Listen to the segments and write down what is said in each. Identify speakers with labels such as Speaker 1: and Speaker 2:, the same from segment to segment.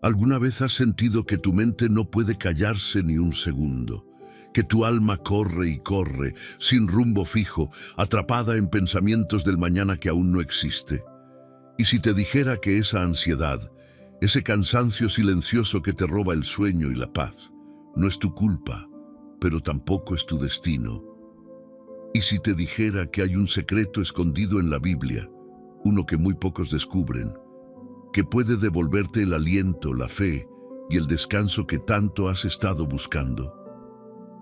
Speaker 1: ¿Alguna vez has sentido que tu mente no puede callarse ni un segundo? Que tu alma corre y corre, sin rumbo fijo, atrapada en pensamientos del mañana que aún no existe. Y si te dijera que esa ansiedad, ese cansancio silencioso que te roba el sueño y la paz, no es tu culpa, pero tampoco es tu destino. Y si te dijera que hay un secreto escondido en la Biblia, uno que muy pocos descubren, que puede devolverte el aliento, la fe y el descanso que tanto has estado buscando.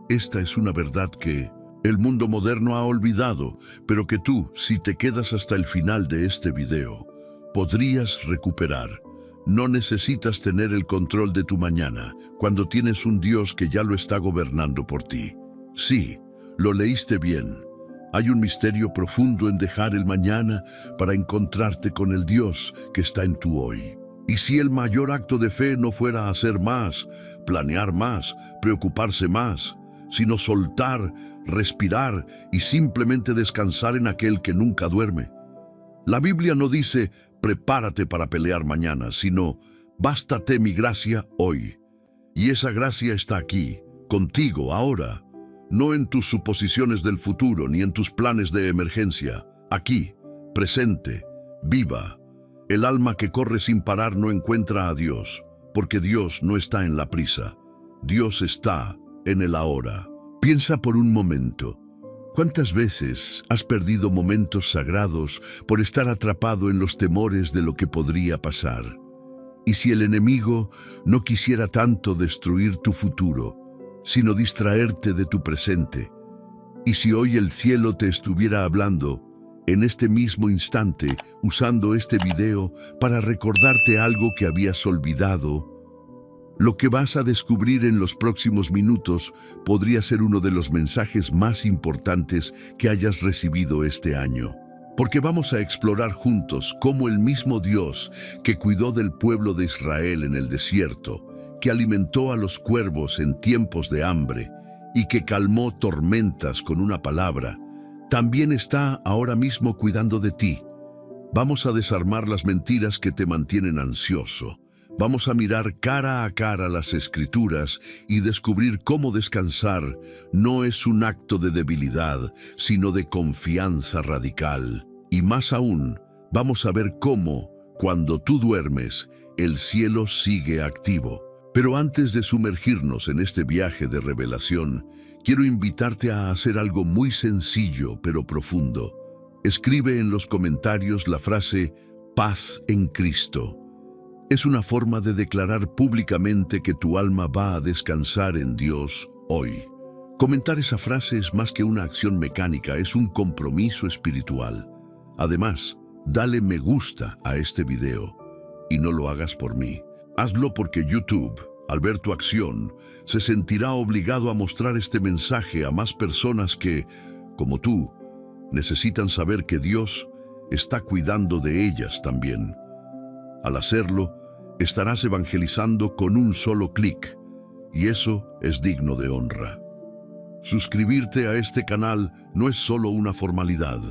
Speaker 1: Esta es una verdad que el mundo moderno ha olvidado, pero que tú, si te quedas hasta el final de este video, podrías recuperar. No necesitas tener el control de tu mañana cuando tienes un Dios que ya lo está gobernando por ti. Sí, lo leíste bien. Hay un misterio profundo en dejar el mañana para encontrarte con el Dios que está en tu hoy. Y si el mayor acto de fe no fuera hacer más, planear más, preocuparse más, sino soltar, respirar y simplemente descansar en aquel que nunca duerme. La Biblia no dice, prepárate para pelear mañana, sino, bástate mi gracia hoy. Y esa gracia está aquí, contigo, ahora. No en tus suposiciones del futuro, ni en tus planes de emergencia. Aquí, presente, viva. El alma que corre sin parar no encuentra a Dios, porque Dios no está en la prisa. Dios está en el ahora. Piensa por un momento. ¿Cuántas veces has perdido momentos sagrados por estar atrapado en los temores de lo que podría pasar? Y si el enemigo no quisiera tanto destruir tu futuro, sino distraerte de tu presente. Y si hoy el cielo te estuviera hablando, en este mismo instante, usando este video para recordarte algo que habías olvidado, lo que vas a descubrir en los próximos minutos podría ser uno de los mensajes más importantes que hayas recibido este año. Porque vamos a explorar juntos cómo el mismo Dios que cuidó del pueblo de Israel en el desierto, que alimentó a los cuervos en tiempos de hambre y que calmó tormentas con una palabra, también está ahora mismo cuidando de ti. Vamos a desarmar las mentiras que te mantienen ansioso. Vamos a mirar cara a cara las Escrituras y descubrir cómo descansar no es un acto de debilidad, sino de confianza radical. Y más aún, vamos a ver cómo, cuando tú duermes, el cielo sigue activo. Pero antes de sumergirnos en este viaje de revelación, quiero invitarte a hacer algo muy sencillo pero profundo. Escribe en los comentarios la frase «Paz en Cristo». Es una forma de declarar públicamente que tu alma va a descansar en Dios hoy. Comentar esa frase es más que una acción mecánica, es un compromiso espiritual. Además, dale me gusta a este video y no lo hagas por mí. Hazlo porque YouTube, al ver tu acción, se sentirá obligado a mostrar este mensaje a más personas que, como tú, necesitan saber que Dios está cuidando de ellas también. Al hacerlo, estarás evangelizando con un solo clic, y eso es digno de honra. Suscribirte a este canal no es solo una formalidad.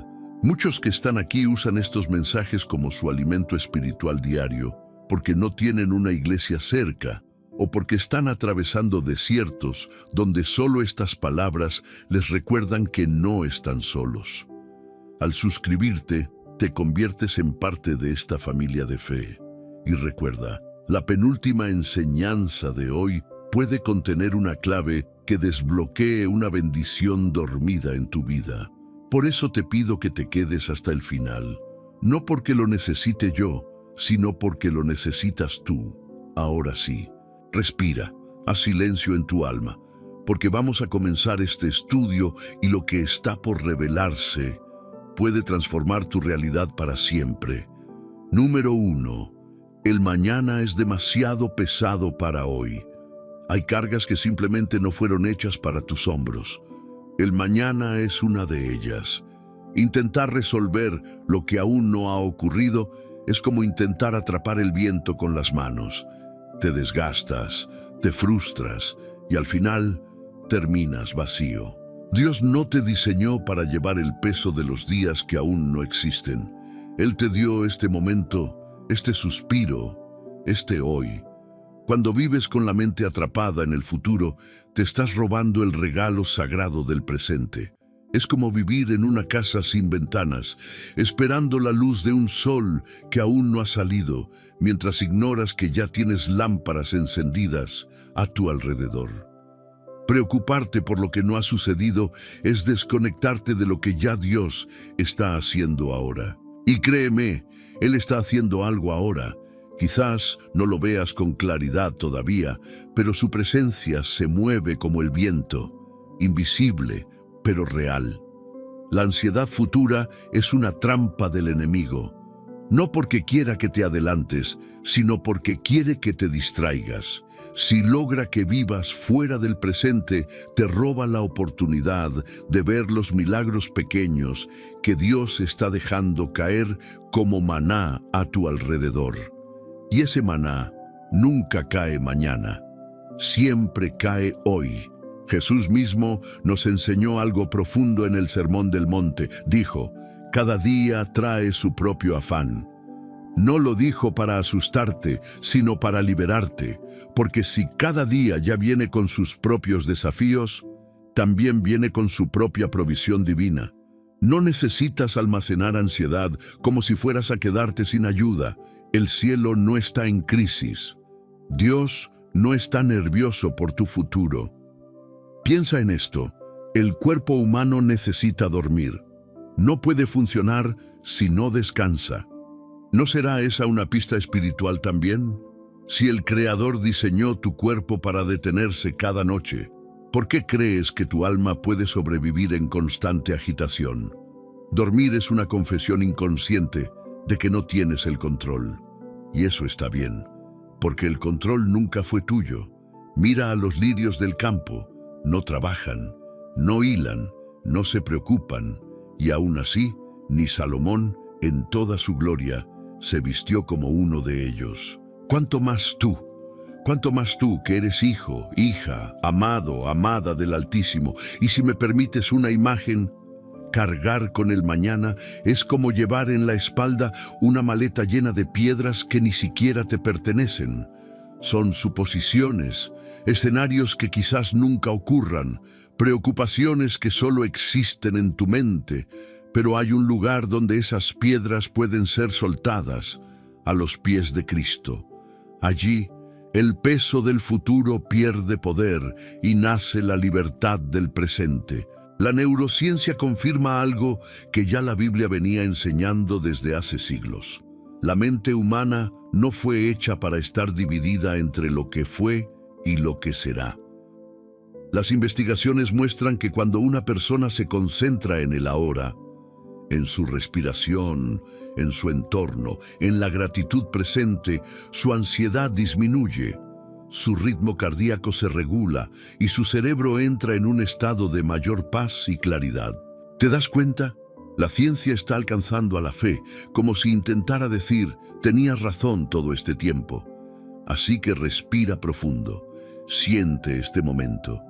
Speaker 1: Muchos que están aquí usan estos mensajes como su alimento espiritual diario, porque no tienen una iglesia cerca o porque están atravesando desiertos donde solo estas palabras les recuerdan que no están solos. Al suscribirte, te conviertes en parte de esta familia de fe. Y recuerda, la penúltima enseñanza de hoy puede contener una clave que desbloquee una bendición dormida en tu vida. Por eso te pido que te quedes hasta el final, no porque lo necesite yo, sino porque lo necesitas tú. Ahora sí, respira, haz silencio en tu alma, porque vamos a comenzar este estudio y lo que está por revelarse puede transformar tu realidad para siempre. Número 1. El mañana es demasiado pesado para hoy. Hay cargas que simplemente no fueron hechas para tus hombros. El mañana es una de ellas. Intentar resolver lo que aún no ha ocurrido es como intentar atrapar el viento con las manos. Te desgastas, te frustras y al final terminas vacío. Dios no te diseñó para llevar el peso de los días que aún no existen. Él te dio este momento, este suspiro, este hoy, Cuando vives con la mente atrapada en el futuro, te estás robando el regalo sagrado del presente. Es como vivir en una casa sin ventanas, esperando la luz de un sol que aún no ha salido, mientras ignoras que ya tienes lámparas encendidas a tu alrededor. Preocuparte por lo que no ha sucedido es desconectarte de lo que ya Dios está haciendo ahora. Y créeme, Él está haciendo algo ahora. Quizás no lo veas con claridad todavía, pero su presencia se mueve como el viento, invisible, pero real. La ansiedad futura es una trampa del enemigo, no porque quiera que te adelantes, sino porque quiere que te distraigas. Si logra que vivas fuera del presente, te roba la oportunidad de ver los milagros pequeños que Dios está dejando caer como maná a tu alrededor. Y ese maná nunca cae mañana, siempre cae hoy. Jesús mismo nos enseñó algo profundo en el Sermón del Monte. Dijo, cada día trae su propio afán. No lo dijo para asustarte, sino para liberarte, porque si cada día ya viene con sus propios desafíos, también viene con su propia provisión divina. No necesitas almacenar ansiedad como si fueras a quedarte sin ayuda. El cielo no está en crisis. Dios no está nervioso por tu futuro. Piensa en esto. El cuerpo humano necesita dormir. No puede funcionar si no descansa. ¿No será esa una pista espiritual también? Si el Creador diseñó tu cuerpo para detenerse cada noche, ¿por qué crees que tu alma puede sobrevivir en constante agitación? Dormir es una confesión inconsciente de que no tienes el control. Y eso está bien, porque el control nunca fue tuyo. Mira a los lirios del campo, no trabajan, no hilan, no se preocupan, y aún así, ni Salomón, en toda su gloria, se vistió como uno de ellos. ¿Cuánto más tú? ¿Cuánto más tú que eres hijo, hija, amado, amada del Altísimo? Y si me permites una imagen, cargar con el mañana es como llevar en la espalda una maleta llena de piedras que ni siquiera te pertenecen. Son suposiciones, escenarios que quizás nunca ocurran, preocupaciones que solo existen en tu mente, pero hay un lugar donde esas piedras pueden ser soltadas, a los pies de Cristo. Allí, el peso del futuro pierde poder y nace la libertad del presente. La neurociencia confirma algo que ya la Biblia venía enseñando desde hace siglos. La mente humana no fue hecha para estar dividida entre lo que fue y lo que será. Las investigaciones muestran que cuando una persona se concentra en el ahora, en su respiración, en su entorno, en la gratitud presente, su ansiedad disminuye, su ritmo cardíaco se regula y su cerebro entra en un estado de mayor paz y claridad. ¿Te das cuenta? La ciencia está alcanzando a la fe, como si intentara decir, tenías razón todo este tiempo. Así que respira profundo, siente este momento.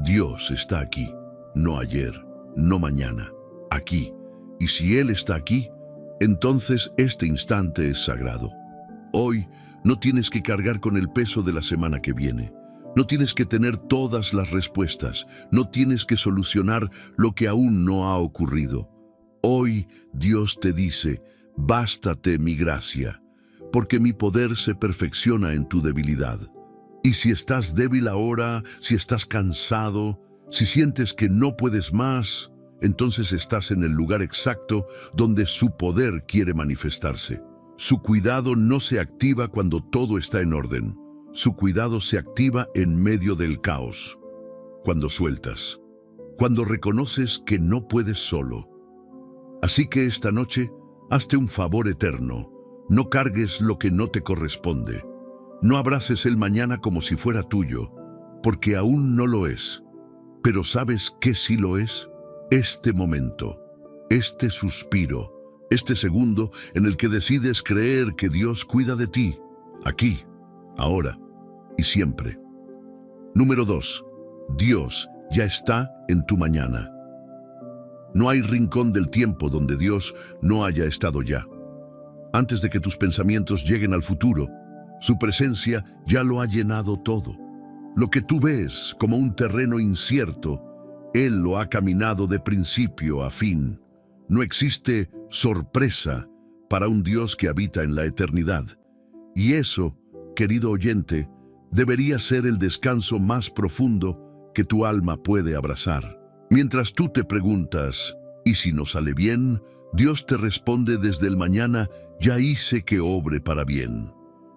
Speaker 1: Dios está aquí, no ayer, no mañana, aquí. Y si Él está aquí, entonces este instante es sagrado. Hoy no tienes que cargar con el peso de la semana que viene. No tienes que tener todas las respuestas. No tienes que solucionar lo que aún no ha ocurrido. Hoy Dios te dice, bástate mi gracia, porque mi poder se perfecciona en tu debilidad. Y si estás débil ahora, si estás cansado, si sientes que no puedes más, entonces estás en el lugar exacto donde su poder quiere manifestarse. Su cuidado no se activa cuando todo está en orden. Su cuidado se activa en medio del caos. Cuando sueltas. Cuando reconoces que no puedes solo. Así que esta noche, hazte un favor eterno. No cargues lo que no te corresponde. No abraces el mañana como si fuera tuyo, porque aún no lo es. Pero ¿sabes qué sí lo es? Este momento, este suspiro, este segundo en el que decides creer que Dios cuida de ti, aquí, ahora y siempre. Número 2. Dios ya está en tu mañana. No hay rincón del tiempo donde Dios no haya estado ya. Antes de que tus pensamientos lleguen al futuro, Su presencia ya lo ha llenado todo. Lo que tú ves como un terreno incierto, Él lo ha caminado de principio a fin. No existe sorpresa para un Dios que habita en la eternidad. Y eso, querido oyente, debería ser el descanso más profundo que tu alma puede abrazar. Mientras tú te preguntas, ¿y si no sale bien? Dios te responde desde el mañana, ya hice que obre para bien.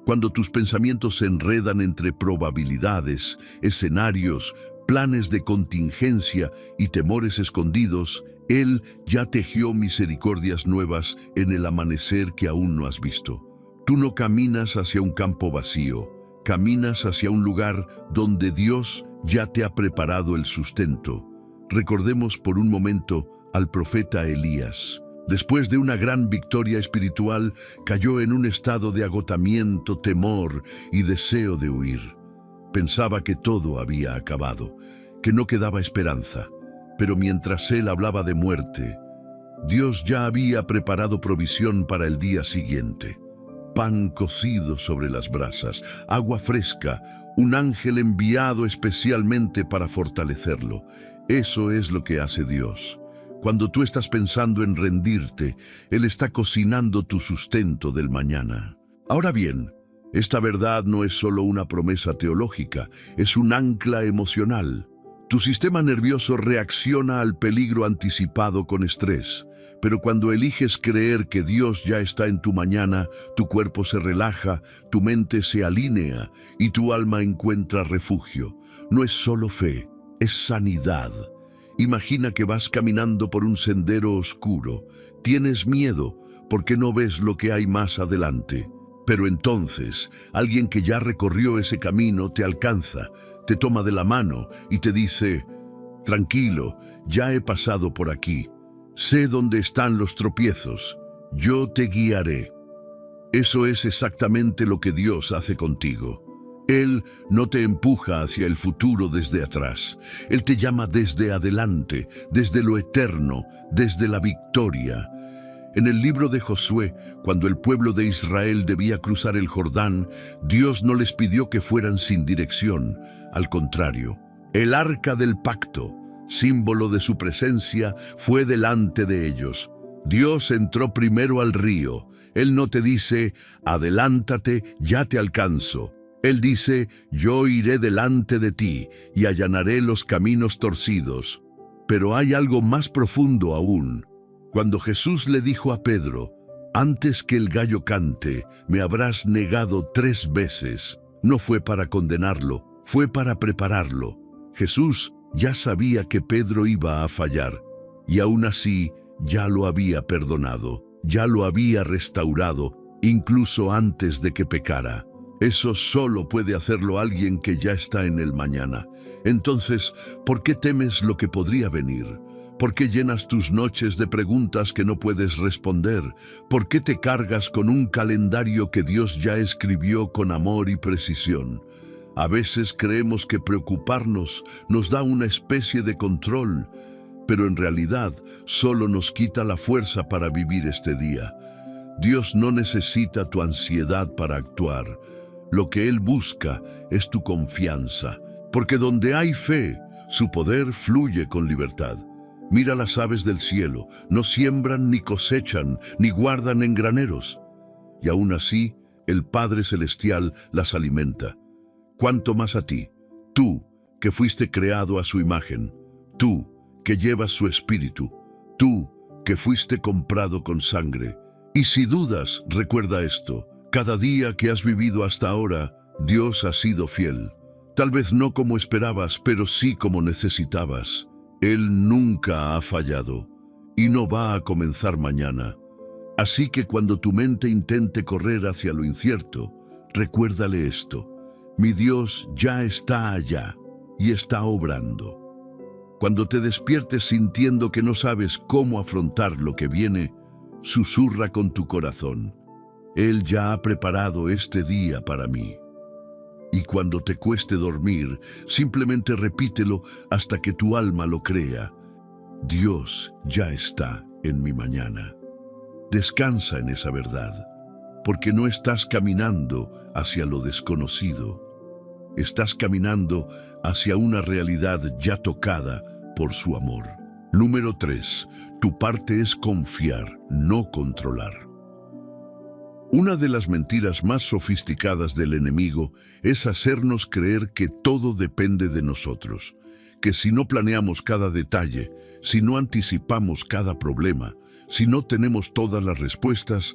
Speaker 1: Cuando tus pensamientos se enredan entre probabilidades, escenarios, planes de contingencia y temores escondidos, Él ya tejió misericordias nuevas en el amanecer que aún no has visto. Tú no caminas hacia un campo vacío, caminas hacia un lugar donde Dios ya te ha preparado el sustento. Recordemos por un momento al profeta Elías. Después de una gran victoria espiritual, cayó en un estado de agotamiento, temor y deseo de huir. Pensaba que todo había acabado, que no quedaba esperanza. Pero mientras él hablaba de muerte, Dios ya había preparado provisión para el día siguiente. Pan cocido sobre las brasas, agua fresca, un ángel enviado especialmente para fortalecerlo. Eso es lo que hace Dios. Cuando tú estás pensando en rendirte, Él está cocinando tu sustento del mañana. Ahora bien, esta verdad no es solo una promesa teológica, es un ancla emocional. Tu sistema nervioso reacciona al peligro anticipado con estrés, pero cuando eliges creer que Dios ya está en tu mañana, tu cuerpo se relaja, tu mente se alinea y tu alma encuentra refugio. No es solo fe, es sanidad. Imagina que vas caminando por un sendero oscuro. Tienes miedo porque no ves lo que hay más adelante. Pero entonces, alguien que ya recorrió ese camino te alcanza, te toma de la mano y te dice, tranquilo, ya he pasado por aquí. Sé dónde están los tropiezos. Yo te guiaré. Eso es exactamente lo que Dios hace contigo. Él no te empuja hacia el futuro desde atrás. Él te llama desde adelante, desde lo eterno, desde la victoria. En el libro de Josué, cuando el pueblo de Israel debía cruzar el Jordán, Dios no les pidió que fueran sin dirección. Al contrario, el arca del pacto, símbolo de su presencia, fue delante de ellos. Dios entró primero al río. Él no te dice, adelántate, ya te alcanzo. Él dice, yo iré delante de ti y allanaré los caminos torcidos. Pero hay algo más profundo aún. Cuando Jesús le dijo a Pedro, antes que el gallo cante, me habrás negado 3 veces, no fue para condenarlo, fue para prepararlo. Jesús ya sabía que Pedro iba a fallar, y aún así ya lo había perdonado, ya lo había restaurado, incluso antes de que pecara. Eso solo puede hacerlo alguien que ya está en el mañana. Entonces, ¿por qué temes lo que podría venir? ¿Por qué llenas tus noches de preguntas que no puedes responder? ¿Por qué te cargas con un calendario que Dios ya escribió con amor y precisión? A veces creemos que preocuparnos nos da una especie de control, pero en realidad solo nos quita la fuerza para vivir este día. Dios no necesita tu ansiedad para actuar. Lo que Él busca es tu confianza, porque donde hay fe, su poder fluye con libertad. Mira las aves del cielo, no siembran ni cosechan, ni guardan en graneros. Y aún así, el Padre Celestial las alimenta. ¿Cuánto más a ti? Tú, que fuiste creado a su imagen. Tú, que llevas su espíritu. Tú, que fuiste comprado con sangre. Y si dudas, recuerda esto. Cada día que has vivido hasta ahora, Dios ha sido fiel. Tal vez no como esperabas, pero sí como necesitabas. Él nunca ha fallado y no va a comenzar mañana. Así que cuando tu mente intente correr hacia lo incierto, recuérdale esto. Mi Dios ya está allá y está obrando. Cuando te despiertes sintiendo que no sabes cómo afrontar lo que viene, susurra con tu corazón. Él ya ha preparado este día para mí. Y cuando te cueste dormir, simplemente repítelo hasta que tu alma lo crea. Dios ya está en mi mañana. Descansa en esa verdad, porque no estás caminando hacia lo desconocido. Estás caminando hacia una realidad ya tocada por su amor. Número 3. Tu parte es confiar, no controlar. Una de las mentiras más sofisticadas del enemigo es hacernos creer que todo depende de nosotros, que si no planeamos cada detalle, si no anticipamos cada problema, si no tenemos todas las respuestas,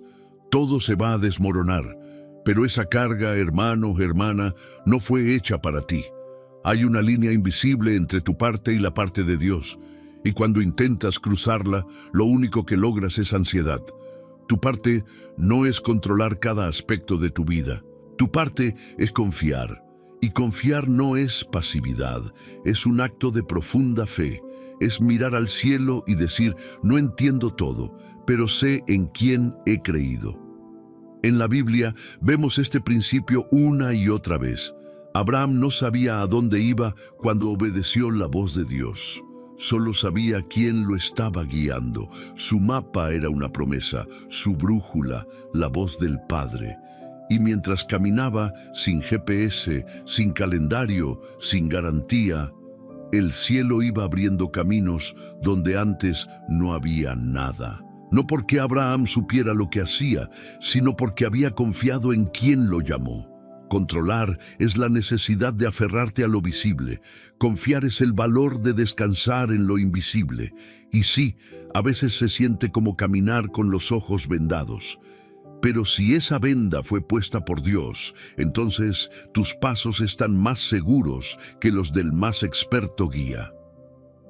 Speaker 1: todo se va a desmoronar. Pero esa carga, hermano, hermana, no fue hecha para ti. Hay una línea invisible entre tu parte y la parte de Dios, y cuando intentas cruzarla, lo único que logras es ansiedad. Tu parte no es controlar cada aspecto de tu vida. Tu parte es confiar. Y confiar no es pasividad, es un acto de profunda fe. Es mirar al cielo y decir, no entiendo todo, pero sé en quién he creído. En la Biblia vemos este principio una y otra vez. Abraham no sabía a dónde iba cuando obedeció la voz de Dios. Solo sabía quién lo estaba guiando. Su mapa era una promesa, su brújula, la voz del Padre. Y mientras caminaba sin GPS, sin calendario, sin garantía, el cielo iba abriendo caminos donde antes no había nada. No porque Abraham supiera lo que hacía, sino porque había confiado en quien lo llamó. Controlar es la necesidad de aferrarte a lo visible. Confiar es el valor de descansar en lo invisible. Y sí, a veces se siente como caminar con los ojos vendados. Pero si esa venda fue puesta por Dios, entonces tus pasos están más seguros que los del más experto guía.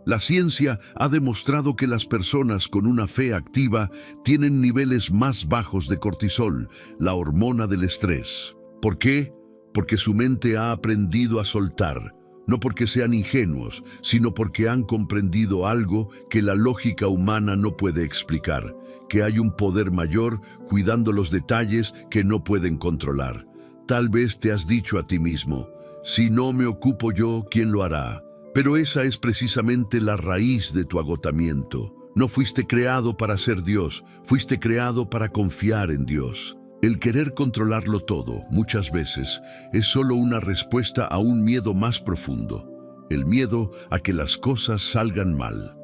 Speaker 1: La ciencia ha demostrado que las personas con una fe activa tienen niveles más bajos de cortisol, la hormona del estrés. ¿Por qué? Porque su mente ha aprendido a soltar, no porque sean ingenuos, sino porque han comprendido algo que la lógica humana no puede explicar, que hay un poder mayor cuidando los detalles que no pueden controlar. Tal vez te has dicho a ti mismo, si no me ocupo yo, ¿quién lo hará? Pero esa es precisamente la raíz de tu agotamiento. No fuiste creado para ser Dios, fuiste creado para confiar en Dios. El querer controlarlo todo, muchas veces, es solo una respuesta a un miedo más profundo, el miedo a que las cosas salgan mal.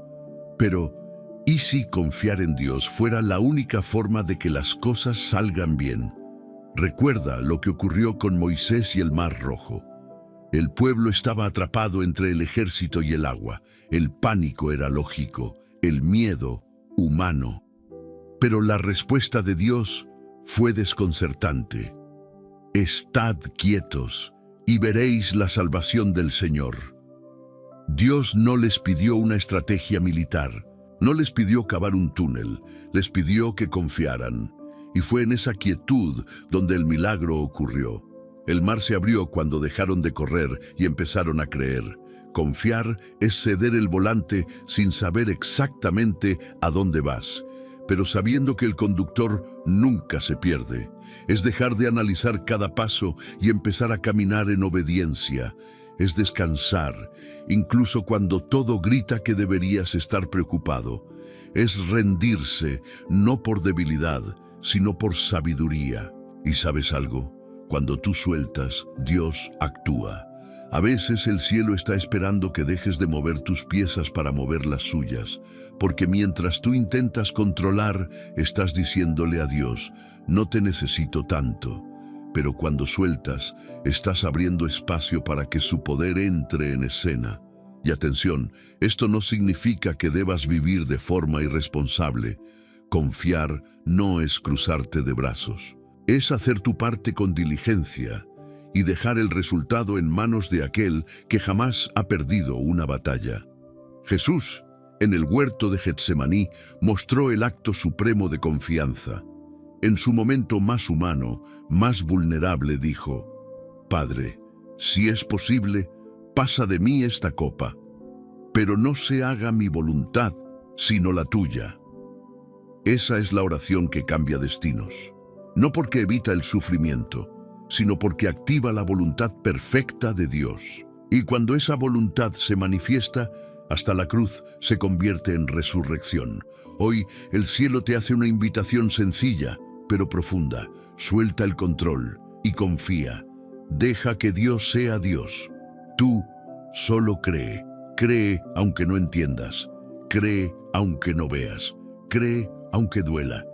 Speaker 1: Pero, ¿y si confiar en Dios fuera la única forma de que las cosas salgan bien? Recuerda lo que ocurrió con Moisés y el Mar Rojo. El pueblo estaba atrapado entre el ejército y el agua. El pánico era lógico, el miedo humano. Pero la respuesta de Dios fue desconcertante. Estad quietos y veréis la salvación del Señor. Dios no les pidió una estrategia militar, no les pidió cavar un túnel, les pidió que confiaran. Y fue en esa quietud donde el milagro ocurrió. El mar se abrió cuando dejaron de correr y empezaron a creer. Confiar es ceder el volante sin saber exactamente a dónde vas, pero sabiendo que el conductor nunca se pierde. Es dejar de analizar cada paso y empezar a caminar en obediencia. Es descansar, incluso cuando todo grita que deberías estar preocupado. Es rendirse, no por debilidad, sino por sabiduría. ¿Y sabes algo? Cuando tú sueltas, Dios actúa. A veces el cielo está esperando que dejes de mover tus piezas para mover las suyas, porque mientras tú intentas controlar, estás diciéndole a Dios, no te necesito tanto. Pero cuando sueltas, estás abriendo espacio para que su poder entre en escena. Y atención, esto no significa que debas vivir de forma irresponsable. Confiar no es cruzarte de brazos. Es hacer tu parte con diligencia y dejar el resultado en manos de aquel que jamás ha perdido una batalla. Jesús, en el huerto de Getsemaní, mostró el acto supremo de confianza. En su momento más humano, más vulnerable, dijo, Padre, si es posible, pasa de mí esta copa, pero no se haga mi voluntad, sino la tuya. Esa es la oración que cambia destinos. No porque evita el sufrimiento, sino porque activa la voluntad perfecta de Dios. Y cuando esa voluntad se manifiesta, hasta la cruz se convierte en resurrección. Hoy el cielo te hace una invitación sencilla. pero profunda. Suelta el control y confía. Deja que Dios sea Dios. Tú solo cree. Cree aunque no entiendas. Cree aunque no veas. Cree aunque duela.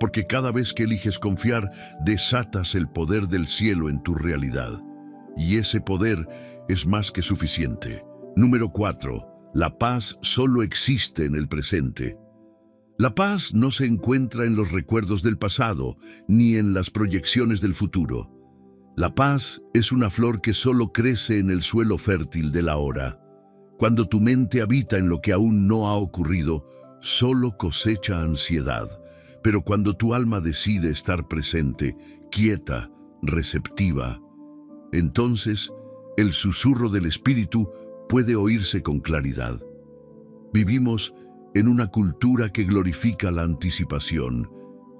Speaker 1: Porque cada vez que eliges confiar, desatas el poder del cielo en tu realidad. Y ese poder es más que suficiente. Número 4. La paz solo existe en el presente. La paz no se encuentra en los recuerdos del pasado, ni en las proyecciones del futuro. La paz es una flor que solo crece en el suelo fértil del ahora. Cuando tu mente habita en lo que aún no ha ocurrido, solo cosecha ansiedad. Pero cuando tu alma decide estar presente, quieta, receptiva, entonces el susurro del espíritu puede oírse con claridad. Vivimos en una cultura que glorifica la anticipación,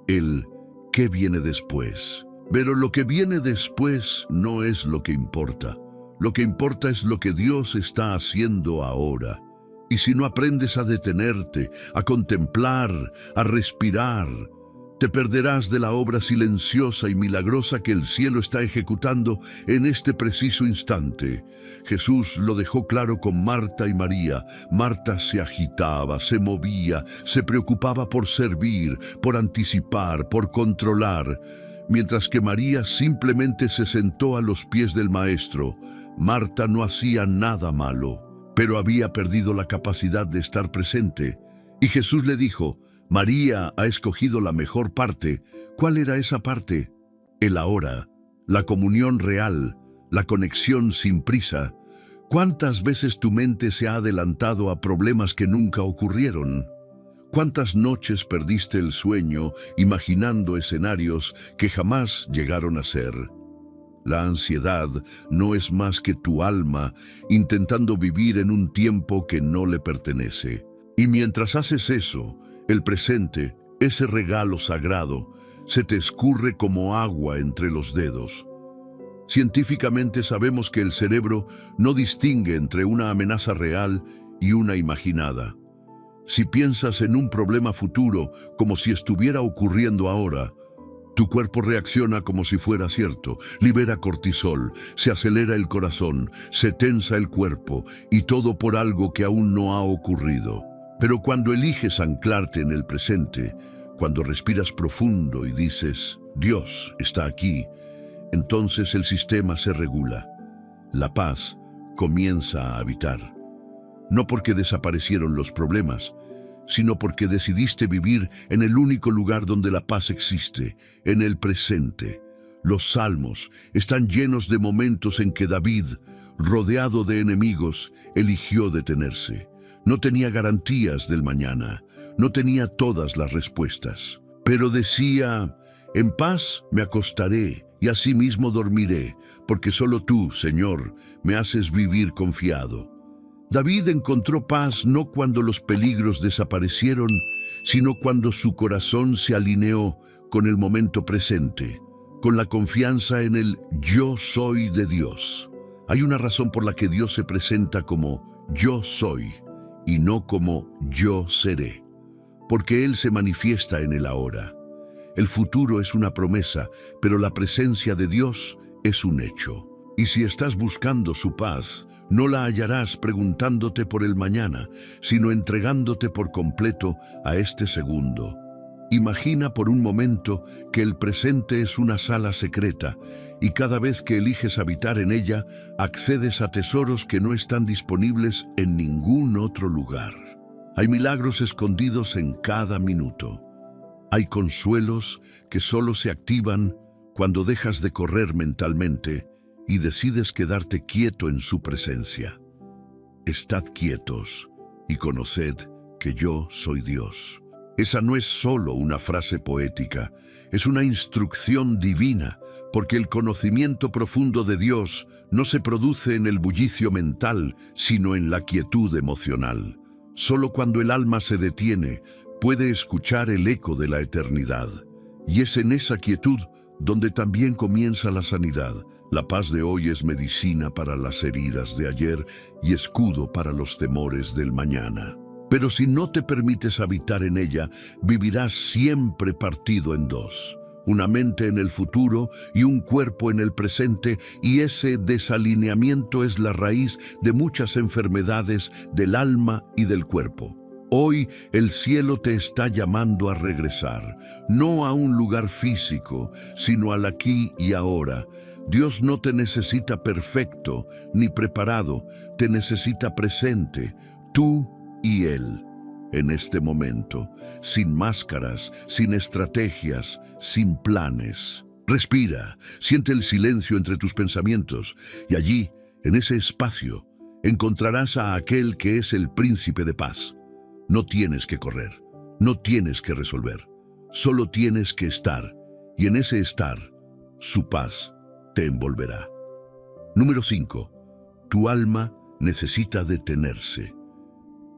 Speaker 1: el ¿qué viene después? Pero lo que viene después no es lo que importa. Lo que importa es lo que Dios está haciendo ahora. Y si no aprendes a detenerte, a contemplar, a respirar, te perderás de la obra silenciosa y milagrosa que el cielo está ejecutando en este preciso instante. Jesús lo dejó claro con Marta y María. Marta se agitaba, se movía, se preocupaba por servir, por anticipar, por controlar, mientras que María simplemente se sentó a los pies del Maestro. Marta no hacía nada malo, pero había perdido la capacidad de estar presente. Y Jesús le dijo: María ha escogido la mejor parte. ¿Cuál era esa parte? El ahora, la comunión real, la conexión sin prisa. ¿Cuántas veces tu mente se ha adelantado a problemas que nunca ocurrieron? ¿Cuántas noches perdiste el sueño imaginando escenarios que jamás llegaron a ser? La ansiedad no es más que tu alma intentando vivir en un tiempo que no le pertenece. Y mientras haces eso, el presente, ese regalo sagrado, se te escurre como agua entre los dedos. Científicamente sabemos que el cerebro no distingue entre una amenaza real y una imaginada. Si piensas en un problema futuro como si estuviera ocurriendo ahora, tu cuerpo reacciona como si fuera cierto, libera cortisol, se acelera el corazón, se tensa el cuerpo, y todo por algo que aún no ha ocurrido. Pero cuando eliges anclarte en el presente, cuando respiras profundo y dices, Dios está aquí, entonces el sistema se regula. La paz comienza a habitar. No porque desaparecieron los problemas, sino porque decidiste vivir en el único lugar donde la paz existe, en el presente. Los salmos están llenos de momentos en que David, rodeado de enemigos, eligió detenerse. No tenía garantías del mañana, no tenía todas las respuestas, pero decía, en paz me acostaré y asimismo dormiré, porque solo tú, Señor, me haces vivir confiado. David encontró paz no cuando los peligros desaparecieron, sino cuando su corazón se alineó con el momento presente, con la confianza en el yo soy de Dios. Hay una razón por la que Dios se presenta como yo soy y no como yo seré, porque Él se manifiesta en el ahora. El futuro es una promesa, pero la presencia de Dios es un hecho. Y si estás buscando su paz, no la hallarás preguntándote por el mañana, sino entregándote por completo a este segundo. Imagina por un momento que el presente es una sala secreta y cada vez que eliges habitar en ella, accedes a tesoros que no están disponibles en ningún otro lugar. Hay milagros escondidos en cada minuto. Hay consuelos que solo se activan cuando dejas de correr mentalmente y decides quedarte quieto en su presencia. Estad quietos y conoced que yo soy Dios. Esa no es solo una frase poética, es una instrucción divina, porque el conocimiento profundo de Dios no se produce en el bullicio mental, sino en la quietud emocional. Solo cuando el alma se detiene, puede escuchar el eco de la eternidad. Y es en esa quietud donde también comienza la sanidad. La paz de hoy es medicina para las heridas de ayer y escudo para los temores del mañana. Pero si no te permites habitar en ella, vivirás siempre partido en dos. una mente en el futuro y un cuerpo en el presente, y ese desalineamiento es la raíz de muchas enfermedades del alma y del cuerpo. Hoy el cielo te está llamando a regresar, no a un lugar físico, sino al aquí y ahora. Dios no te necesita perfecto ni preparado, te necesita presente, tú y Él. En este momento, sin máscaras, sin estrategias, sin planes. Respira, siente el silencio entre tus pensamientos y allí, en ese espacio, encontrarás a aquel que es el príncipe de paz. No tienes que correr, no tienes que resolver, solo tienes que estar, y en ese estar, su paz te envolverá. Número 5. Tu alma necesita detenerse.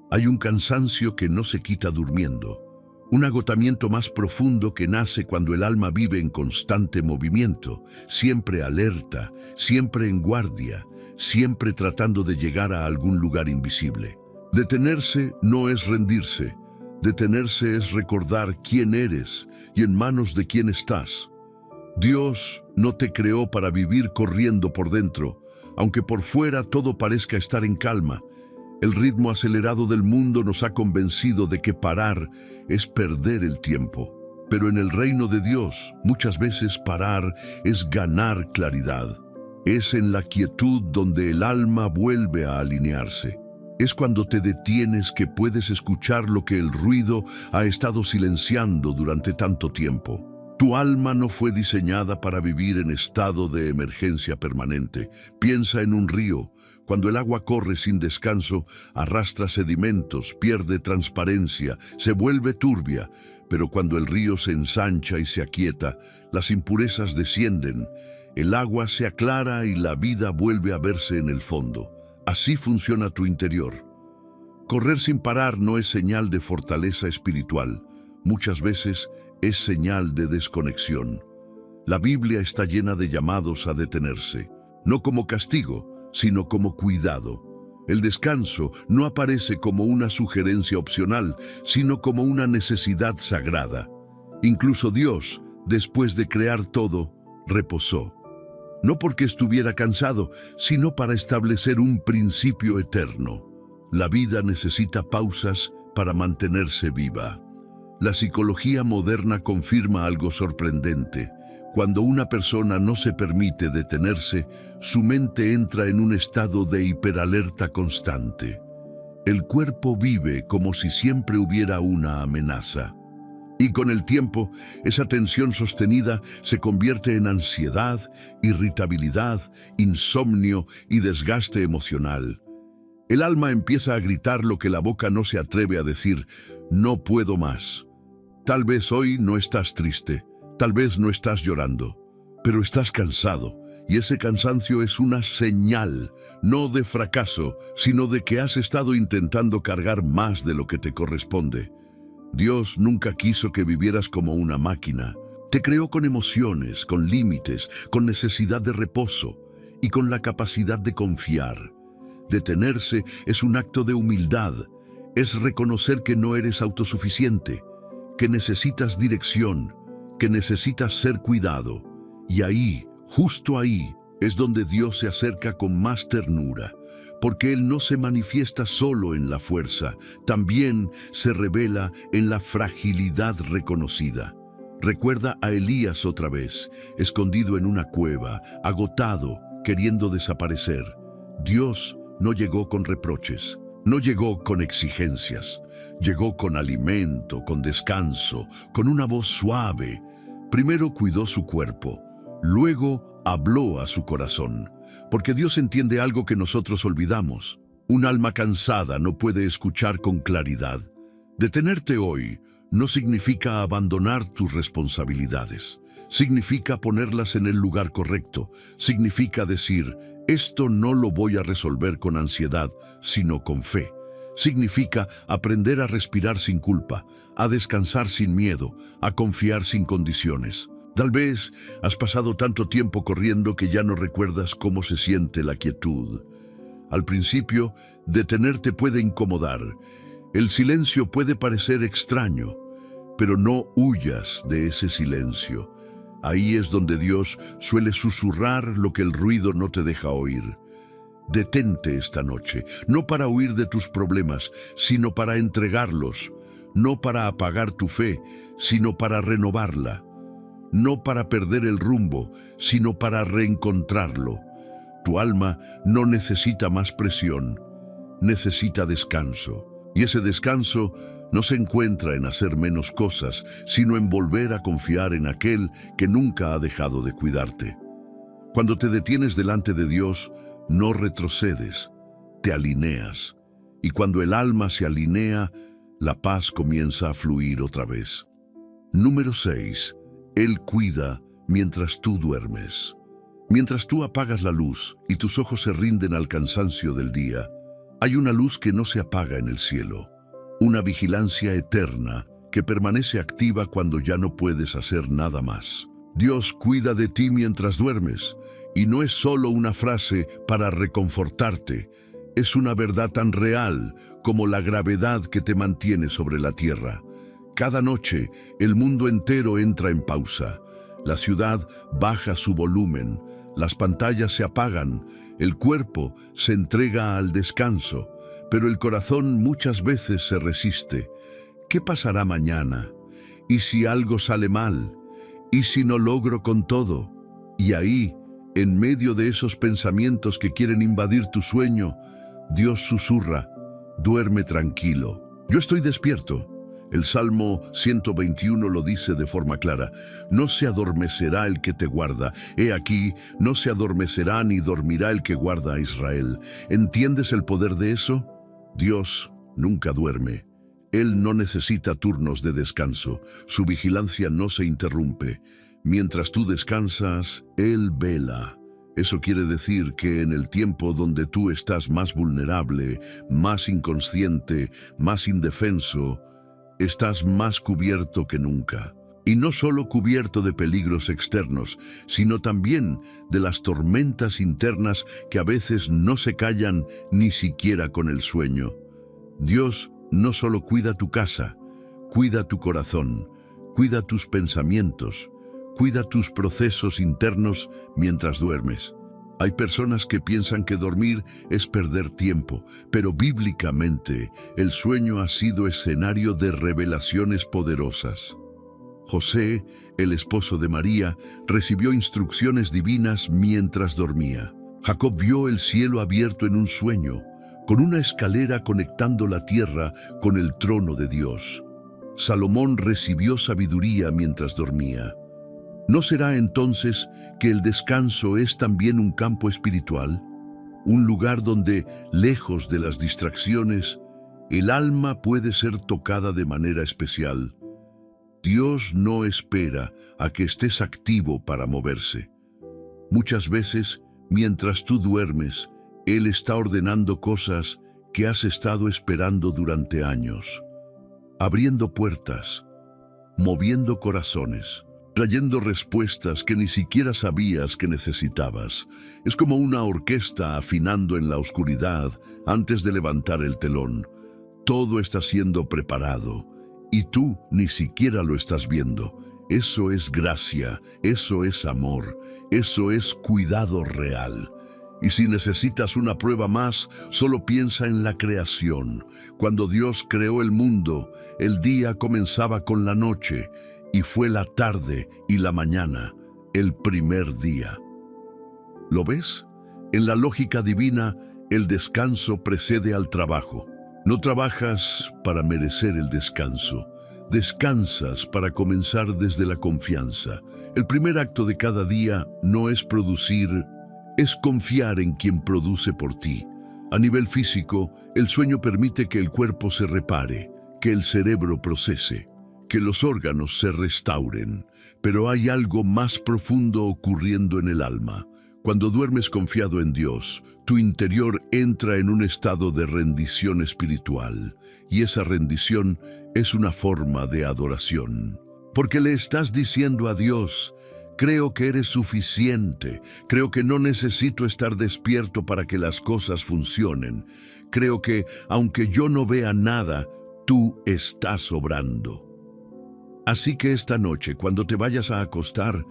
Speaker 1: Hay un cansancio que no se quita durmiendo, un agotamiento más profundo que nace cuando el alma vive en constante movimiento, siempre alerta, siempre en guardia, siempre tratando de llegar a algún lugar invisible. Detenerse no es rendirse, detenerse es recordar quién eres y en manos de quién estás. Dios no te creó para vivir corriendo por dentro, aunque por fuera todo parezca estar en calma. El ritmo acelerado del mundo nos ha convencido de que parar es perder el tiempo. Pero en el reino de Dios, muchas veces parar es ganar claridad. Es en la quietud donde el alma vuelve a alinearse. Es cuando te detienes que puedes escuchar lo que el ruido ha estado silenciando durante tanto tiempo. Tu alma no fue diseñada para vivir en estado de emergencia permanente. Piensa en un río. Cuando el agua corre sin descanso, arrastra sedimentos, pierde transparencia, se vuelve turbia. Pero cuando el río se ensancha y se aquieta, las impurezas descienden, el agua se aclara y la vida vuelve a verse en el fondo. Así funciona tu interior. Correr sin parar no es señal de fortaleza espiritual. Muchas veces es señal de desconexión. La Biblia está llena de llamados a detenerse, no como castigo, sino como cuidado. El descanso no aparece como una sugerencia opcional, sino como una necesidad sagrada. Incluso Dios, después de crear todo, reposó. No porque estuviera cansado, sino para establecer un principio eterno. La vida necesita pausas para mantenerse viva. La psicología moderna confirma algo sorprendente. Cuando una persona no se permite detenerse, su mente entra en un estado de hiperalerta constante. El cuerpo vive como si siempre hubiera una amenaza. Y con el tiempo, esa tensión sostenida se convierte en ansiedad, irritabilidad, insomnio y desgaste emocional. El alma empieza a gritar lo que la boca no se atreve a decir: no puedo más. Tal vez hoy no estás triste, tal vez no estás llorando, pero estás cansado, y ese cansancio es una señal, no de fracaso, sino de que has estado intentando cargar más de lo que te corresponde. Dios nunca quiso que vivieras como una máquina. Te creó con emociones, con límites, con necesidad de reposo y con la capacidad de confiar. Detenerse es un acto de humildad, es reconocer que no eres autosuficiente, que necesitas dirección, que necesitas ser cuidado. Y ahí, justo ahí, es donde Dios se acerca con más ternura, porque Él no se manifiesta solo en la fuerza, también se revela en la fragilidad reconocida. Recuerda a Elías otra vez, escondido en una cueva, agotado, queriendo desaparecer. Dios no llegó con reproches, no llegó con exigencias, llegó con alimento, con descanso, con una voz suave. Primero cuidó su cuerpo, luego habló a su corazón, porque Dios entiende algo que nosotros olvidamos. Un alma cansada no puede escuchar con claridad. Detenerte hoy no significa abandonar tus responsabilidades. Significa ponerlas en el lugar correcto. Significa decir: esto no lo voy a resolver con ansiedad, sino con fe. Significa aprender a respirar sin culpa, a descansar sin miedo, a confiar sin condiciones. Tal vez has pasado tanto tiempo corriendo que ya no recuerdas cómo se siente la quietud. Al principio, detenerte puede incomodar. El silencio puede parecer extraño, pero no huyas de ese silencio. Ahí es donde Dios suele susurrar lo que el ruido no te deja oír. Detente esta noche, no para huir de tus problemas, sino para entregarlos, no para apagar tu fe, sino para renovarla, no para perder el rumbo, sino para reencontrarlo. Tu alma no necesita más presión, necesita descanso. Y ese descanso no se encuentra en hacer menos cosas, sino en volver a confiar en aquel que nunca ha dejado de cuidarte. Cuando te detienes delante de Dios, no retrocedes, te alineas. Y cuando el alma se alinea, la paz comienza a fluir otra vez. Número 6. Él cuida mientras tú duermes. Mientras tú apagas la luz y tus ojos se rinden al cansancio del día, hay una luz que no se apaga en el cielo, una vigilancia eterna que permanece activa cuando ya no puedes hacer nada más. Dios cuida de ti mientras duermes, y no es solo una frase para reconfortarte, es una verdad tan real como la gravedad que te mantiene sobre la tierra. Cada noche, el mundo entero entra en pausa. La ciudad baja su volumen, las pantallas se apagan, el cuerpo se entrega al descanso, pero el corazón muchas veces se resiste. ¿Qué pasará mañana? ¿Y si algo sale mal? ¿Y si no logro con todo? Y ahí, en medio de esos pensamientos que quieren invadir tu sueño, Dios susurra: duerme tranquilo. Yo estoy despierto. El Salmo 121 lo dice de forma clara: no se adormecerá el que te guarda. He aquí, no se adormecerá ni dormirá el que guarda a Israel. ¿Entiendes el poder de eso? Dios nunca duerme. Él no necesita turnos de descanso. Su vigilancia no se interrumpe. Mientras tú descansas, Él vela. Eso quiere decir que en el tiempo donde tú estás más vulnerable, más inconsciente, más indefenso, estás más cubierto que nunca. Y no solo cubierto de peligros externos, sino también de las tormentas internas que a veces no se callan ni siquiera con el sueño. Dios no solo cuida tu casa, cuida tu corazón, cuida tus pensamientos, cuida tus procesos internos mientras duermes. Hay personas que piensan que dormir es perder tiempo, pero bíblicamente el sueño ha sido escenario de revelaciones poderosas. José, el esposo de María, recibió instrucciones divinas mientras dormía. Jacob vio el cielo abierto en un sueño, con una escalera conectando la tierra con el trono de Dios. Salomón recibió sabiduría mientras dormía. ¿No será entonces que el descanso es también un campo espiritual? Un lugar donde, lejos de las distracciones, el alma puede ser tocada de manera especial. Dios no espera a que estés activo para moverse. Muchas veces, mientras tú duermes, Él está ordenando cosas que has estado esperando durante años, abriendo puertas, moviendo corazones, trayendo respuestas que ni siquiera sabías que necesitabas. Es como una orquesta afinando en la oscuridad antes de levantar el telón. Todo está siendo preparado y tú ni siquiera lo estás viendo. Eso es gracia, eso es amor, eso es cuidado real. Y si necesitas una prueba más, solo piensa en la creación. Cuando Dios creó el mundo, el día comenzaba con la noche, y fue la tarde y la mañana, el primer día. ¿Lo ves? En la lógica divina, el descanso precede al trabajo. No trabajas para merecer el descanso. Descansas para comenzar desde la confianza. El primer acto de cada día no es producir, es confiar en quien produce por ti. A nivel físico, el sueño permite que el cuerpo se repare, que el cerebro procese, que los órganos se restauren, pero hay algo más profundo ocurriendo en el alma. Cuando duermes confiado en Dios, tu interior entra en un estado de rendición espiritual, y esa rendición es una forma de adoración. Porque le estás diciendo a Dios: creo que eres suficiente, creo que no necesito estar despierto para que las cosas funcionen, creo que, aunque yo no vea nada, tú estás obrando. Así que esta noche, cuando te vayas a acostar,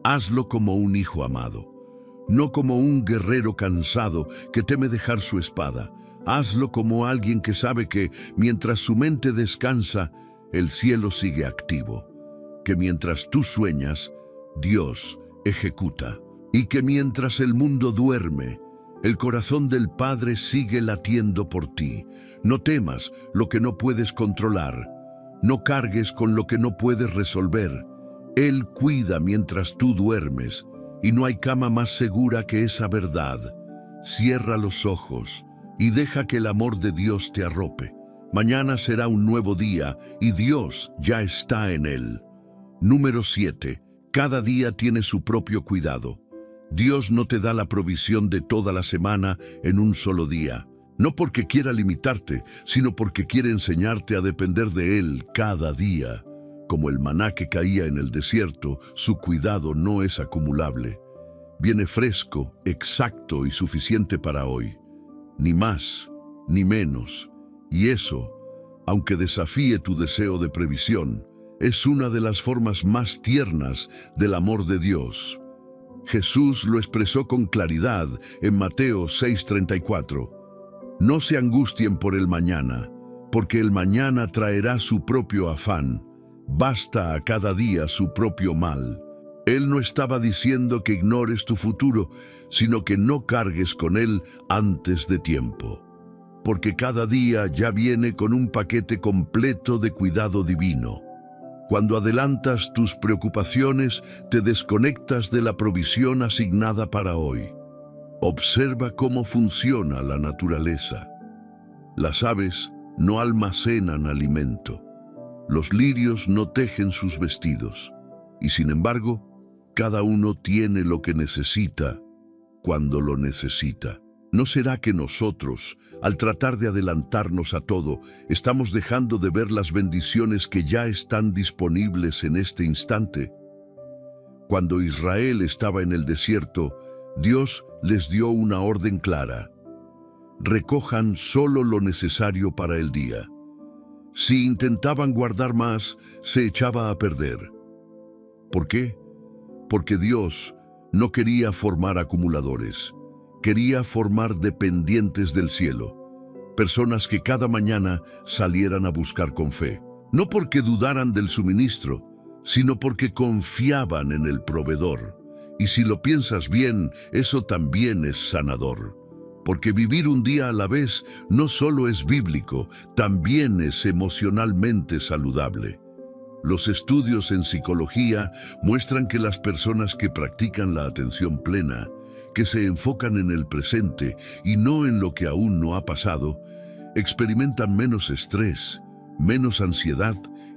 Speaker 1: hazlo como un hijo amado, no como un guerrero cansado que teme dejar su espada. Hazlo como alguien que sabe que, mientras su mente descansa, el cielo sigue activo, que mientras tú sueñas, Dios ejecuta, y que mientras el mundo duerme, el corazón del Padre sigue latiendo por ti. No temas lo que no puedes controlar, no cargues con lo que no puedes resolver. Él cuida mientras tú duermes, y no hay cama más segura que esa verdad. Cierra los ojos y deja que el amor de Dios te arrope. Mañana será un nuevo día y Dios ya está en él. Número 7. Cada día tiene su propio cuidado. Dios no te da la provisión de toda la semana en un solo día. No porque quiera limitarte, sino porque quiere enseñarte a depender de Él cada día. Como el maná que caía en el desierto, su cuidado no es acumulable. Viene fresco, exacto y suficiente para hoy. Ni más, ni menos. Y eso, aunque desafíe tu deseo de previsión, es una de las formas más tiernas del amor de Dios. Jesús lo expresó con claridad en Mateo 6:34. No se angustien por el mañana, porque el mañana traerá su propio afán. Basta a cada día su propio mal. Él no estaba diciendo que ignores tu futuro, sino que no cargues con él antes de tiempo. Porque cada día ya viene con un paquete completo de cuidado divino. Cuando adelantas tus preocupaciones, te desconectas de la provisión asignada para hoy. Observa cómo funciona la naturaleza. Las aves no almacenan alimento. Los lirios no tejen sus vestidos. Y sin embargo, cada uno tiene lo que necesita cuando lo necesita. ¿No será que nosotros, al tratar de adelantarnos a todo, estamos dejando de ver las bendiciones que ya están disponibles en este instante? Cuando Israel estaba en el desierto, Dios les dio una orden clara. Recojan solo lo necesario para el día. Si intentaban guardar más, se echaba a perder. ¿Por qué? Porque Dios no quería formar acumuladores. Quería formar dependientes del cielo, personas que cada mañana salieran a buscar con fe. No porque dudaran del suministro, sino porque confiaban en el proveedor. Y si lo piensas bien, eso también es sanador. Porque vivir un día a la vez no solo es bíblico, también es emocionalmente saludable. Los estudios en psicología muestran que las personas que practican la atención plena, que se enfocan en el presente y no en lo que aún no ha pasado, experimentan menos estrés, menos ansiedad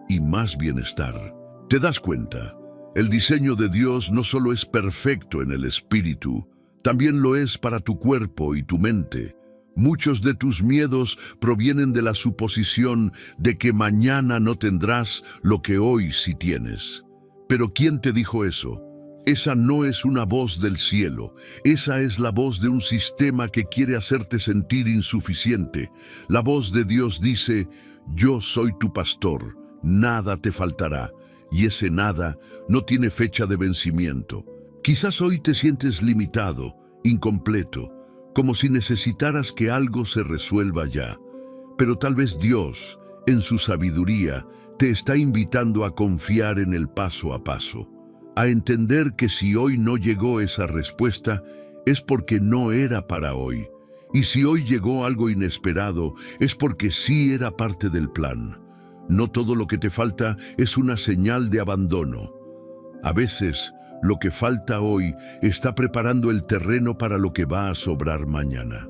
Speaker 1: y más bienestar. ¿Te das cuenta? El diseño de Dios no solo es perfecto en el espíritu, también lo es para tu cuerpo y tu mente. Muchos de tus miedos provienen de la suposición de que mañana no tendrás lo que hoy sí tienes. Pero ¿quién te dijo eso? Esa no es una voz del cielo, esa es la voz de un sistema que quiere hacerte sentir insuficiente. La voz de Dios dice, yo soy tu pastor, nada te faltará, y ese nada no tiene fecha de vencimiento. Quizás hoy te sientes limitado, incompleto, como si necesitaras que algo se resuelva ya. Pero tal vez Dios, en su sabiduría, te está invitando a confiar en el paso a paso. A entender que si hoy no llegó esa respuesta, es porque no era para hoy. Y si hoy llegó algo inesperado, es porque sí era parte del plan. No todo lo que te falta es una señal de abandono. A veces, lo que falta hoy está preparando el terreno para lo que va a sobrar mañana.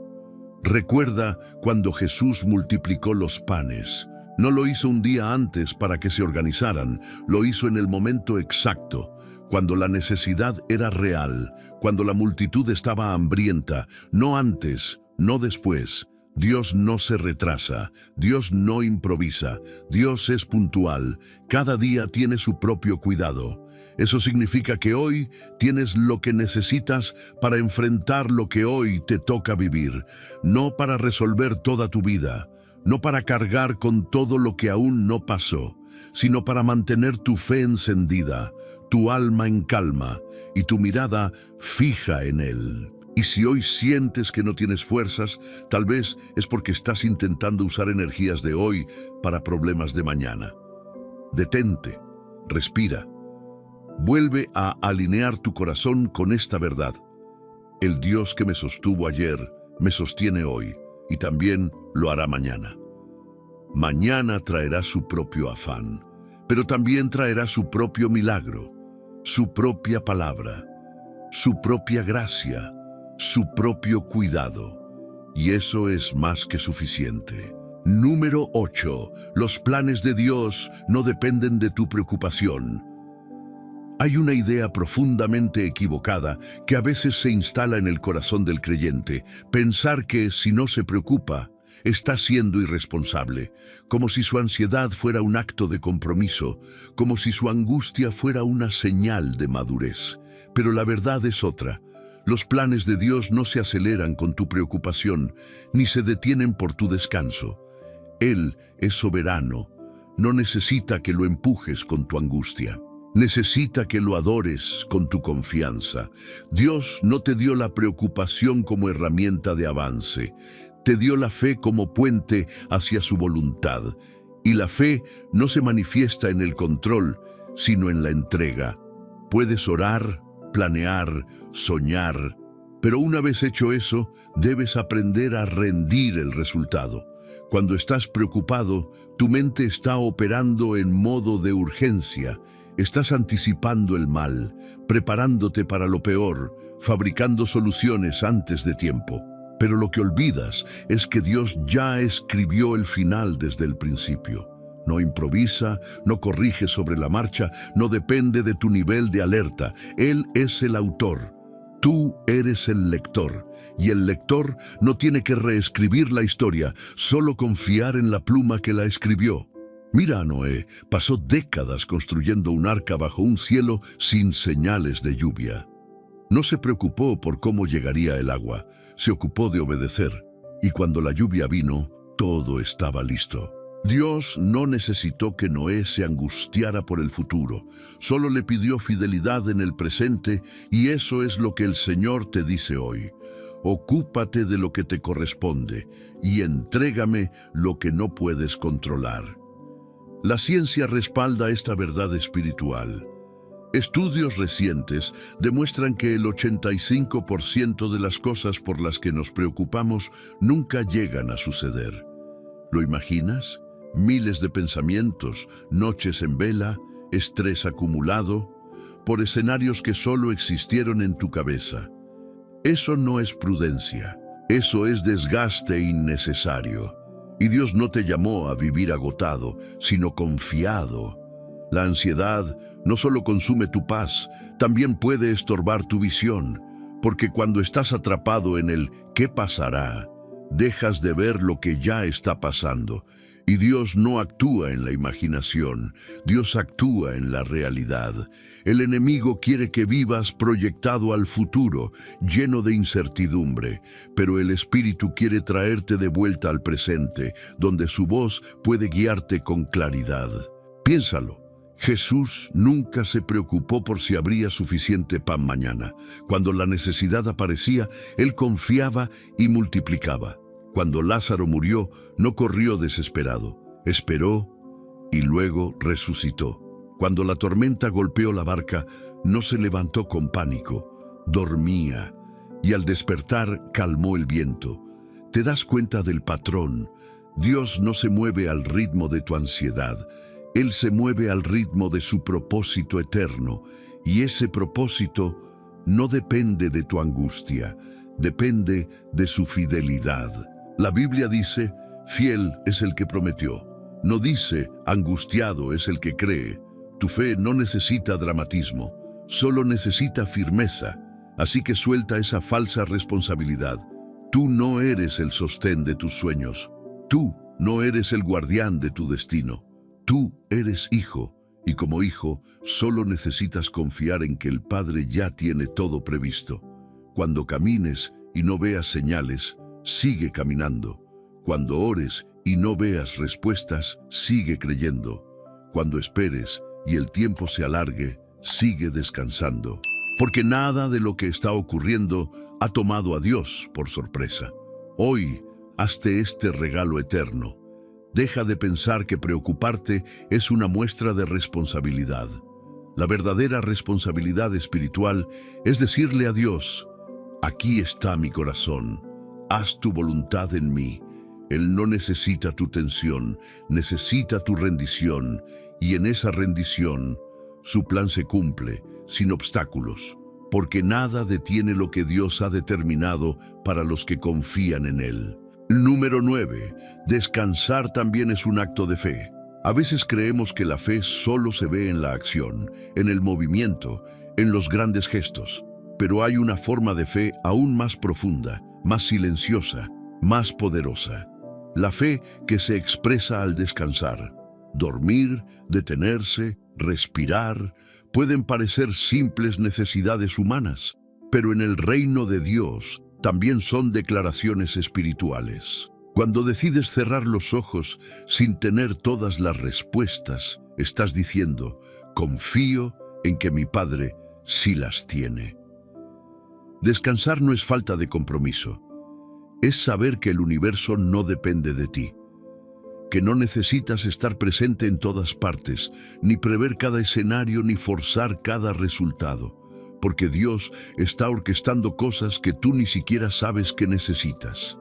Speaker 1: Recuerda cuando Jesús multiplicó los panes. No lo hizo un día antes para que se organizaran, lo hizo en el momento exacto, cuando la necesidad era real, cuando la multitud estaba hambrienta, no antes, no después. Dios no se retrasa, Dios no improvisa, Dios es puntual, cada día tiene su propio cuidado. Eso significa que hoy tienes lo que necesitas para enfrentar lo que hoy te toca vivir, no para resolver toda tu vida, no para cargar con todo lo que aún no pasó, sino para mantener tu fe encendida, tu alma en calma y tu mirada fija en Él. Y si hoy sientes que no tienes fuerzas, tal vez es porque estás intentando usar energías de hoy para problemas de mañana. Detente, respira. Vuelve a alinear tu corazón con esta verdad. El Dios que me sostuvo ayer, me sostiene hoy y también lo hará mañana. Mañana traerá su propio afán, pero también traerá su propio milagro, su propia palabra, su propia gracia, su propio cuidado. Y eso es más que suficiente. Número 8. Los planes de Dios no dependen de tu preocupación. Hay una idea profundamente equivocada que a veces se instala en el corazón del creyente: pensar que si no se preocupa, está siendo irresponsable, como si su ansiedad fuera un acto de compromiso, como si su angustia fuera una señal de madurez. Pero la verdad es otra. Los planes de Dios no se aceleran con tu preocupación, ni se detienen por tu descanso. Él es soberano, no necesita que lo empujes con tu angustia. Necesita que lo adores con tu confianza. Dios no te dio la preocupación como herramienta de avance. Te dio la fe como puente hacia su voluntad. Y la fe no se manifiesta en el control, sino en la entrega. Puedes orar, planear, soñar, pero una vez hecho eso, debes aprender a rendir el resultado. Cuando estás preocupado, tu mente está operando en modo de urgencia. Estás anticipando el mal, preparándote para lo peor, fabricando soluciones antes de tiempo. Pero lo que olvidas es que Dios ya escribió el final desde el principio. No improvisa, no corrige sobre la marcha, no depende de tu nivel de alerta. Él es el autor. Tú eres el lector, y el lector no tiene que reescribir la historia, solo confiar en la pluma que la escribió. Mira a Noé, pasó décadas construyendo un arca bajo un cielo sin señales de lluvia. No se preocupó por cómo llegaría el agua, se ocupó de obedecer, y cuando la lluvia vino, todo estaba listo. Dios no necesitó que Noé se angustiara por el futuro, solo le pidió fidelidad en el presente, y eso es lo que el Señor te dice hoy. Ocúpate de lo que te corresponde, y entrégame lo que no puedes controlar. La ciencia respalda esta verdad espiritual. Estudios recientes demuestran que el 85% de las cosas por las que nos preocupamos nunca llegan a suceder. ¿Lo imaginas? Miles de pensamientos, noches en vela, estrés acumulado, por escenarios que solo existieron en tu cabeza. Eso no es prudencia, eso es desgaste innecesario. Y Dios no te llamó a vivir agotado, sino confiado. La ansiedad no solo consume tu paz, también puede estorbar tu visión, porque cuando estás atrapado en el ¿qué pasará?, dejas de ver lo que ya está pasando. Y Dios no actúa en la imaginación, Dios actúa en la realidad. El enemigo quiere que vivas proyectado al futuro, lleno de incertidumbre, pero el Espíritu quiere traerte de vuelta al presente, donde su voz puede guiarte con claridad. Piénsalo. Jesús nunca se preocupó por si habría suficiente pan mañana. Cuando la necesidad aparecía, Él confiaba y multiplicaba. Cuando Lázaro murió, no corrió desesperado, esperó y luego resucitó. Cuando la tormenta golpeó la barca, no se levantó con pánico, dormía y al despertar calmó el viento. ¿Te das cuenta del patrón? Dios no se mueve al ritmo de tu ansiedad, Él se mueve al ritmo de su propósito eterno, y ese propósito no depende de tu angustia, depende de su fidelidad. La Biblia dice, fiel es el que prometió. No dice, angustiado es el que cree. Tu fe no necesita dramatismo, solo necesita firmeza. Así que suelta esa falsa responsabilidad. Tú no eres el sostén de tus sueños. Tú no eres el guardián de tu destino. Tú eres hijo, y como hijo, solo necesitas confiar en que el Padre ya tiene todo previsto. Cuando camines y no veas señales, sigue caminando. Cuando ores y no veas respuestas, sigue creyendo. Cuando esperes y el tiempo se alargue, sigue descansando, porque nada de lo que está ocurriendo ha tomado a Dios por sorpresa. Hoy, hazte este regalo eterno. Deja de pensar que preocuparte es una muestra de responsabilidad. La verdadera responsabilidad espiritual es decirle a Dios: aquí está mi corazón, haz tu voluntad en mí. Él no necesita tu tensión, necesita tu rendición, y en esa rendición, su plan se cumple, sin obstáculos, porque nada detiene lo que Dios ha determinado para los que confían en Él. Número 9. Descansar también es un acto de fe. A veces creemos que la fe solo se ve en la acción, en el movimiento, en los grandes gestos. Pero hay una forma de fe aún más profunda, más silenciosa, más poderosa. La fe que se expresa al descansar. Dormir, detenerse, respirar, pueden parecer simples necesidades humanas, pero en el reino de Dios también son declaraciones espirituales. Cuando decides cerrar los ojos sin tener todas las respuestas, estás diciendo: confío en que mi Padre sí las tiene. Descansar no es falta de compromiso. Es saber que el universo no depende de ti, que no necesitas estar presente en todas partes, ni prever cada escenario, ni forzar cada resultado, porque Dios está orquestando cosas que tú ni siquiera sabes que necesitas.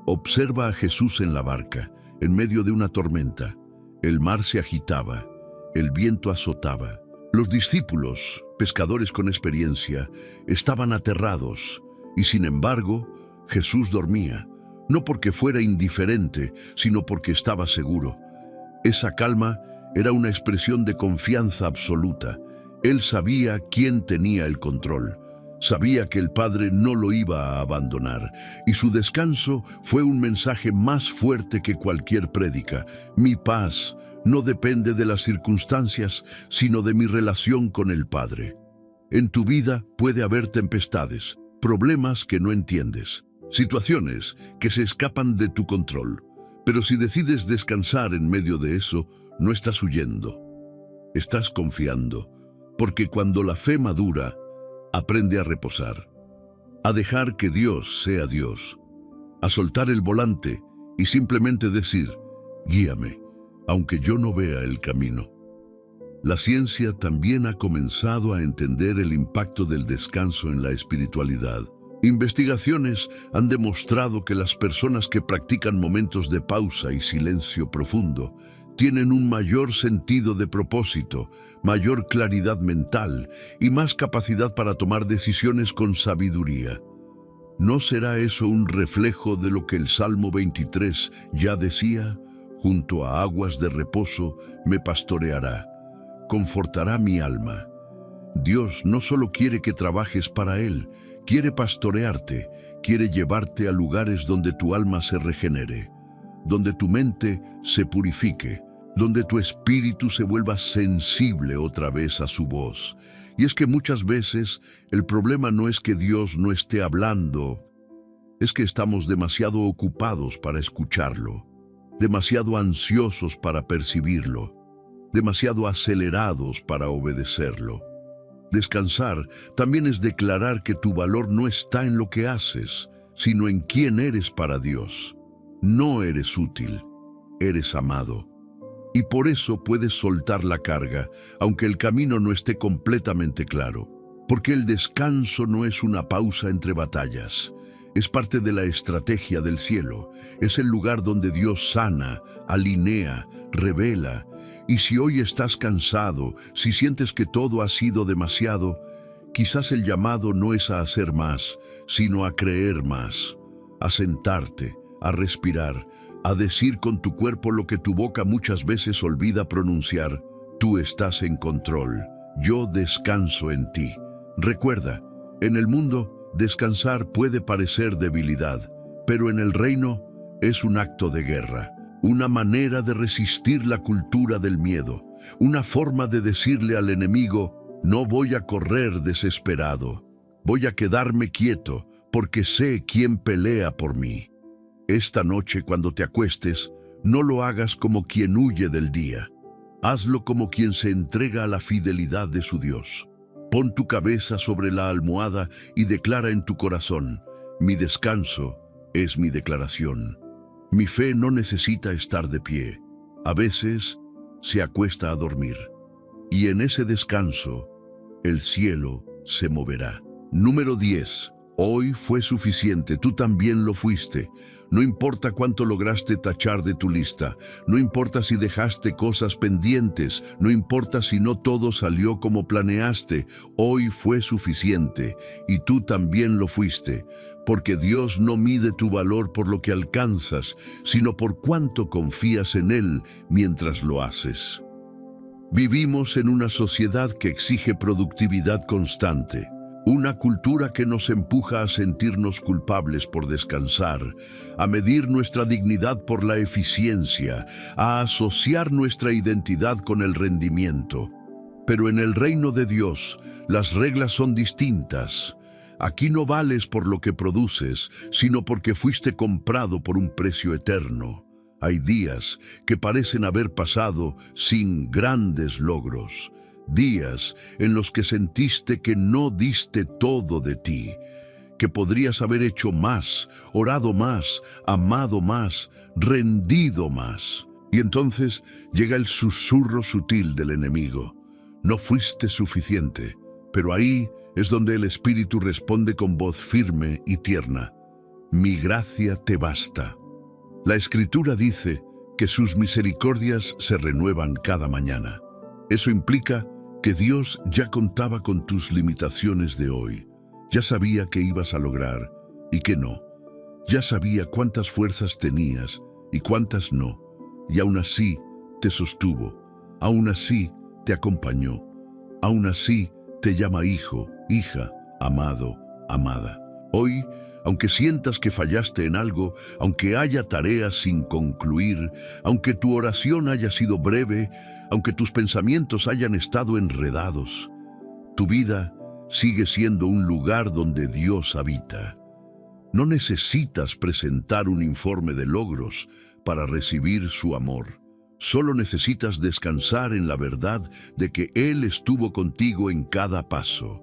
Speaker 1: Observa a Jesús en la barca, en medio de una tormenta. El mar se agitaba, el viento azotaba. Los discípulos, pescadores con experiencia, estaban aterrados, y sin embargo, Jesús dormía, no porque fuera indiferente, sino porque estaba seguro. Esa calma era una expresión de confianza absoluta. Él sabía quién tenía el control. Sabía que el Padre no lo iba a abandonar, y su descanso fue un mensaje más fuerte que cualquier prédica. Mi paz no depende de las circunstancias, sino de mi relación con el Padre. En tu vida puede haber tempestades, problemas que no entiendes, situaciones que se escapan de tu control. Pero si decides descansar en medio de eso, no estás huyendo, estás confiando, porque cuando la fe madura, aprende a reposar, a dejar que Dios sea Dios, a soltar el volante y simplemente decir: guíame, aunque yo no vea el camino. La ciencia también ha comenzado a entender el impacto del descanso en la espiritualidad. Investigaciones han demostrado que las personas que practican momentos de pausa y silencio profundo tienen un mayor sentido de propósito, mayor claridad mental y más capacidad para tomar decisiones con sabiduría. ¿No será eso un reflejo de lo que el Salmo 23 ya decía? Junto a aguas de reposo me pastoreará, confortará mi alma. Dios no solo quiere que trabajes para Él, quiere pastorearte, quiere llevarte a lugares donde tu alma se regenere, donde tu mente se purifique, donde tu espíritu se vuelva sensible otra vez a su voz. Y es que muchas veces el problema no es que Dios no esté hablando, es que estamos demasiado ocupados para escucharlo, demasiado ansiosos para percibirlo, demasiado acelerados para obedecerlo. Descansar también es declarar que tu valor no está en lo que haces, sino en quién eres para Dios. No eres útil, eres amado. Y por eso puedes soltar la carga, aunque el camino no esté completamente claro. Porque el descanso no es una pausa entre batallas. Es parte de la estrategia del cielo. Es el lugar donde Dios sana, alinea, revela. Y si hoy estás cansado, si sientes que todo ha sido demasiado, quizás el llamado no es a hacer más, sino a creer más, a sentarte, a respirar, a decir con tu cuerpo lo que tu boca muchas veces olvida pronunciar: tú estás en control, yo descanso en ti. Recuerda, en el mundo, descansar puede parecer debilidad, pero en el reino es un acto de guerra. Una manera de resistir la cultura del miedo, una forma de decirle al enemigo: no voy a correr desesperado, voy a quedarme quieto porque sé quién pelea por mí. Esta noche cuando te acuestes, no lo hagas como quien huye del día. Hazlo como quien se entrega a la fidelidad de su Dios. Pon tu cabeza sobre la almohada y declara en tu corazón: mi descanso es mi declaración. Mi fe no necesita estar de pie. A veces se acuesta a dormir. Y en ese descanso, el cielo se moverá. Número 10. Hoy fue suficiente, tú también lo fuiste. No importa cuánto lograste tachar de tu lista, no importa si dejaste cosas pendientes, no importa si no todo salió como planeaste, hoy fue suficiente y tú también lo fuiste, porque Dios no mide tu valor por lo que alcanzas, sino por cuánto confías en Él mientras lo haces. Vivimos en una sociedad que exige productividad constante. Una cultura que nos empuja a sentirnos culpables por descansar, a medir nuestra dignidad por la eficiencia, a asociar nuestra identidad con el rendimiento. Pero en el reino de Dios, las reglas son distintas. Aquí no vales por lo que produces, sino porque fuiste comprado por un precio eterno. Hay días que parecen haber pasado sin grandes logros. Días en los que sentiste que no diste todo de ti, que podrías haber hecho más, orado más, amado más, rendido más. Y entonces llega el susurro sutil del enemigo: no fuiste suficiente. Pero ahí es donde el Espíritu responde con voz firme y tierna: mi gracia te basta. La Escritura dice que sus misericordias se renuevan cada mañana. Eso implica que Dios ya contaba con tus limitaciones de hoy. Ya sabía que ibas a lograr y que no. Ya sabía cuántas fuerzas tenías y cuántas no. Y aún así te sostuvo. Aún así te acompañó. Aún así te llama hijo, hija, amado, amada. Hoy, aunque sientas que fallaste en algo, aunque haya tareas sin concluir, aunque tu oración haya sido breve, aunque tus pensamientos hayan estado enredados, tu vida sigue siendo un lugar donde Dios habita. No necesitas presentar un informe de logros para recibir su amor. Solo necesitas descansar en la verdad de que Él estuvo contigo en cada paso.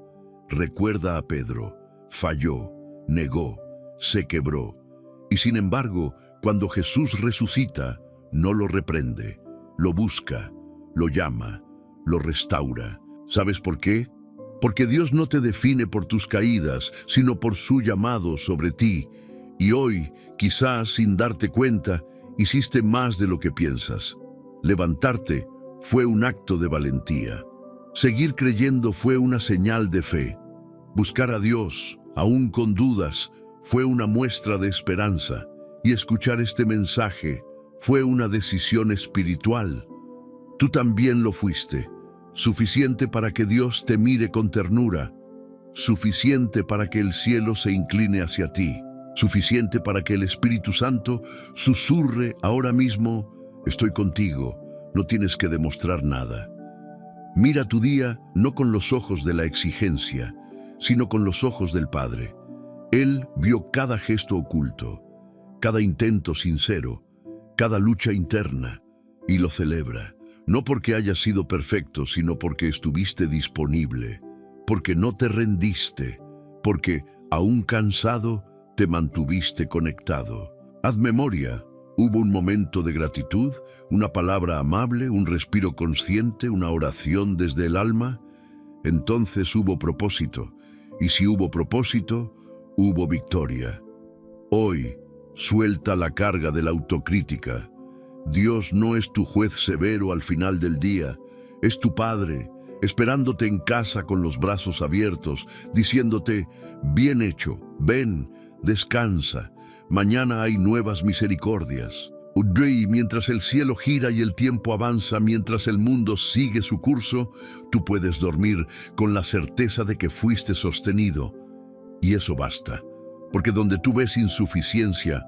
Speaker 1: Recuerda a Pedro: falló, negó, se quebró. Y sin embargo, cuando Jesús resucita, no lo reprende, lo busca, lo llama, lo restaura. ¿Sabes por qué? Porque Dios no te define por tus caídas, sino por su llamado sobre ti. Y hoy, quizás sin darte cuenta, hiciste más de lo que piensas. Levantarte fue un acto de valentía. Seguir creyendo fue una señal de fe. Buscar a Dios, aún con dudas, fue una muestra de esperanza. Y escuchar este mensaje fue una decisión espiritual. Tú también lo fuiste. Suficiente para que Dios te mire con ternura. Suficiente para que el cielo se incline hacia ti. Suficiente para que el Espíritu Santo susurre ahora mismo: estoy contigo, no tienes que demostrar nada. Mira tu día no con los ojos de la exigencia, sino con los ojos del Padre. Él vio cada gesto oculto, cada intento sincero, cada lucha interna, y lo celebra. No porque hayas sido perfecto, sino porque estuviste disponible, porque no te rendiste, porque, aún cansado, te mantuviste conectado. Haz memoria. ¿Hubo un momento de gratitud, una palabra amable, un respiro consciente, una oración desde el alma? Entonces hubo propósito, y si hubo propósito, hubo victoria. Hoy, suelta la carga de la autocrítica. Dios no es tu juez severo al final del día, es tu Padre, esperándote en casa con los brazos abiertos, diciéndote: bien hecho, ven, descansa. Mañana hay nuevas misericordias. Y mientras el cielo gira y el tiempo avanza, mientras el mundo sigue su curso, tú puedes dormir con la certeza de que fuiste sostenido. Y eso basta, porque donde tú ves insuficiencia,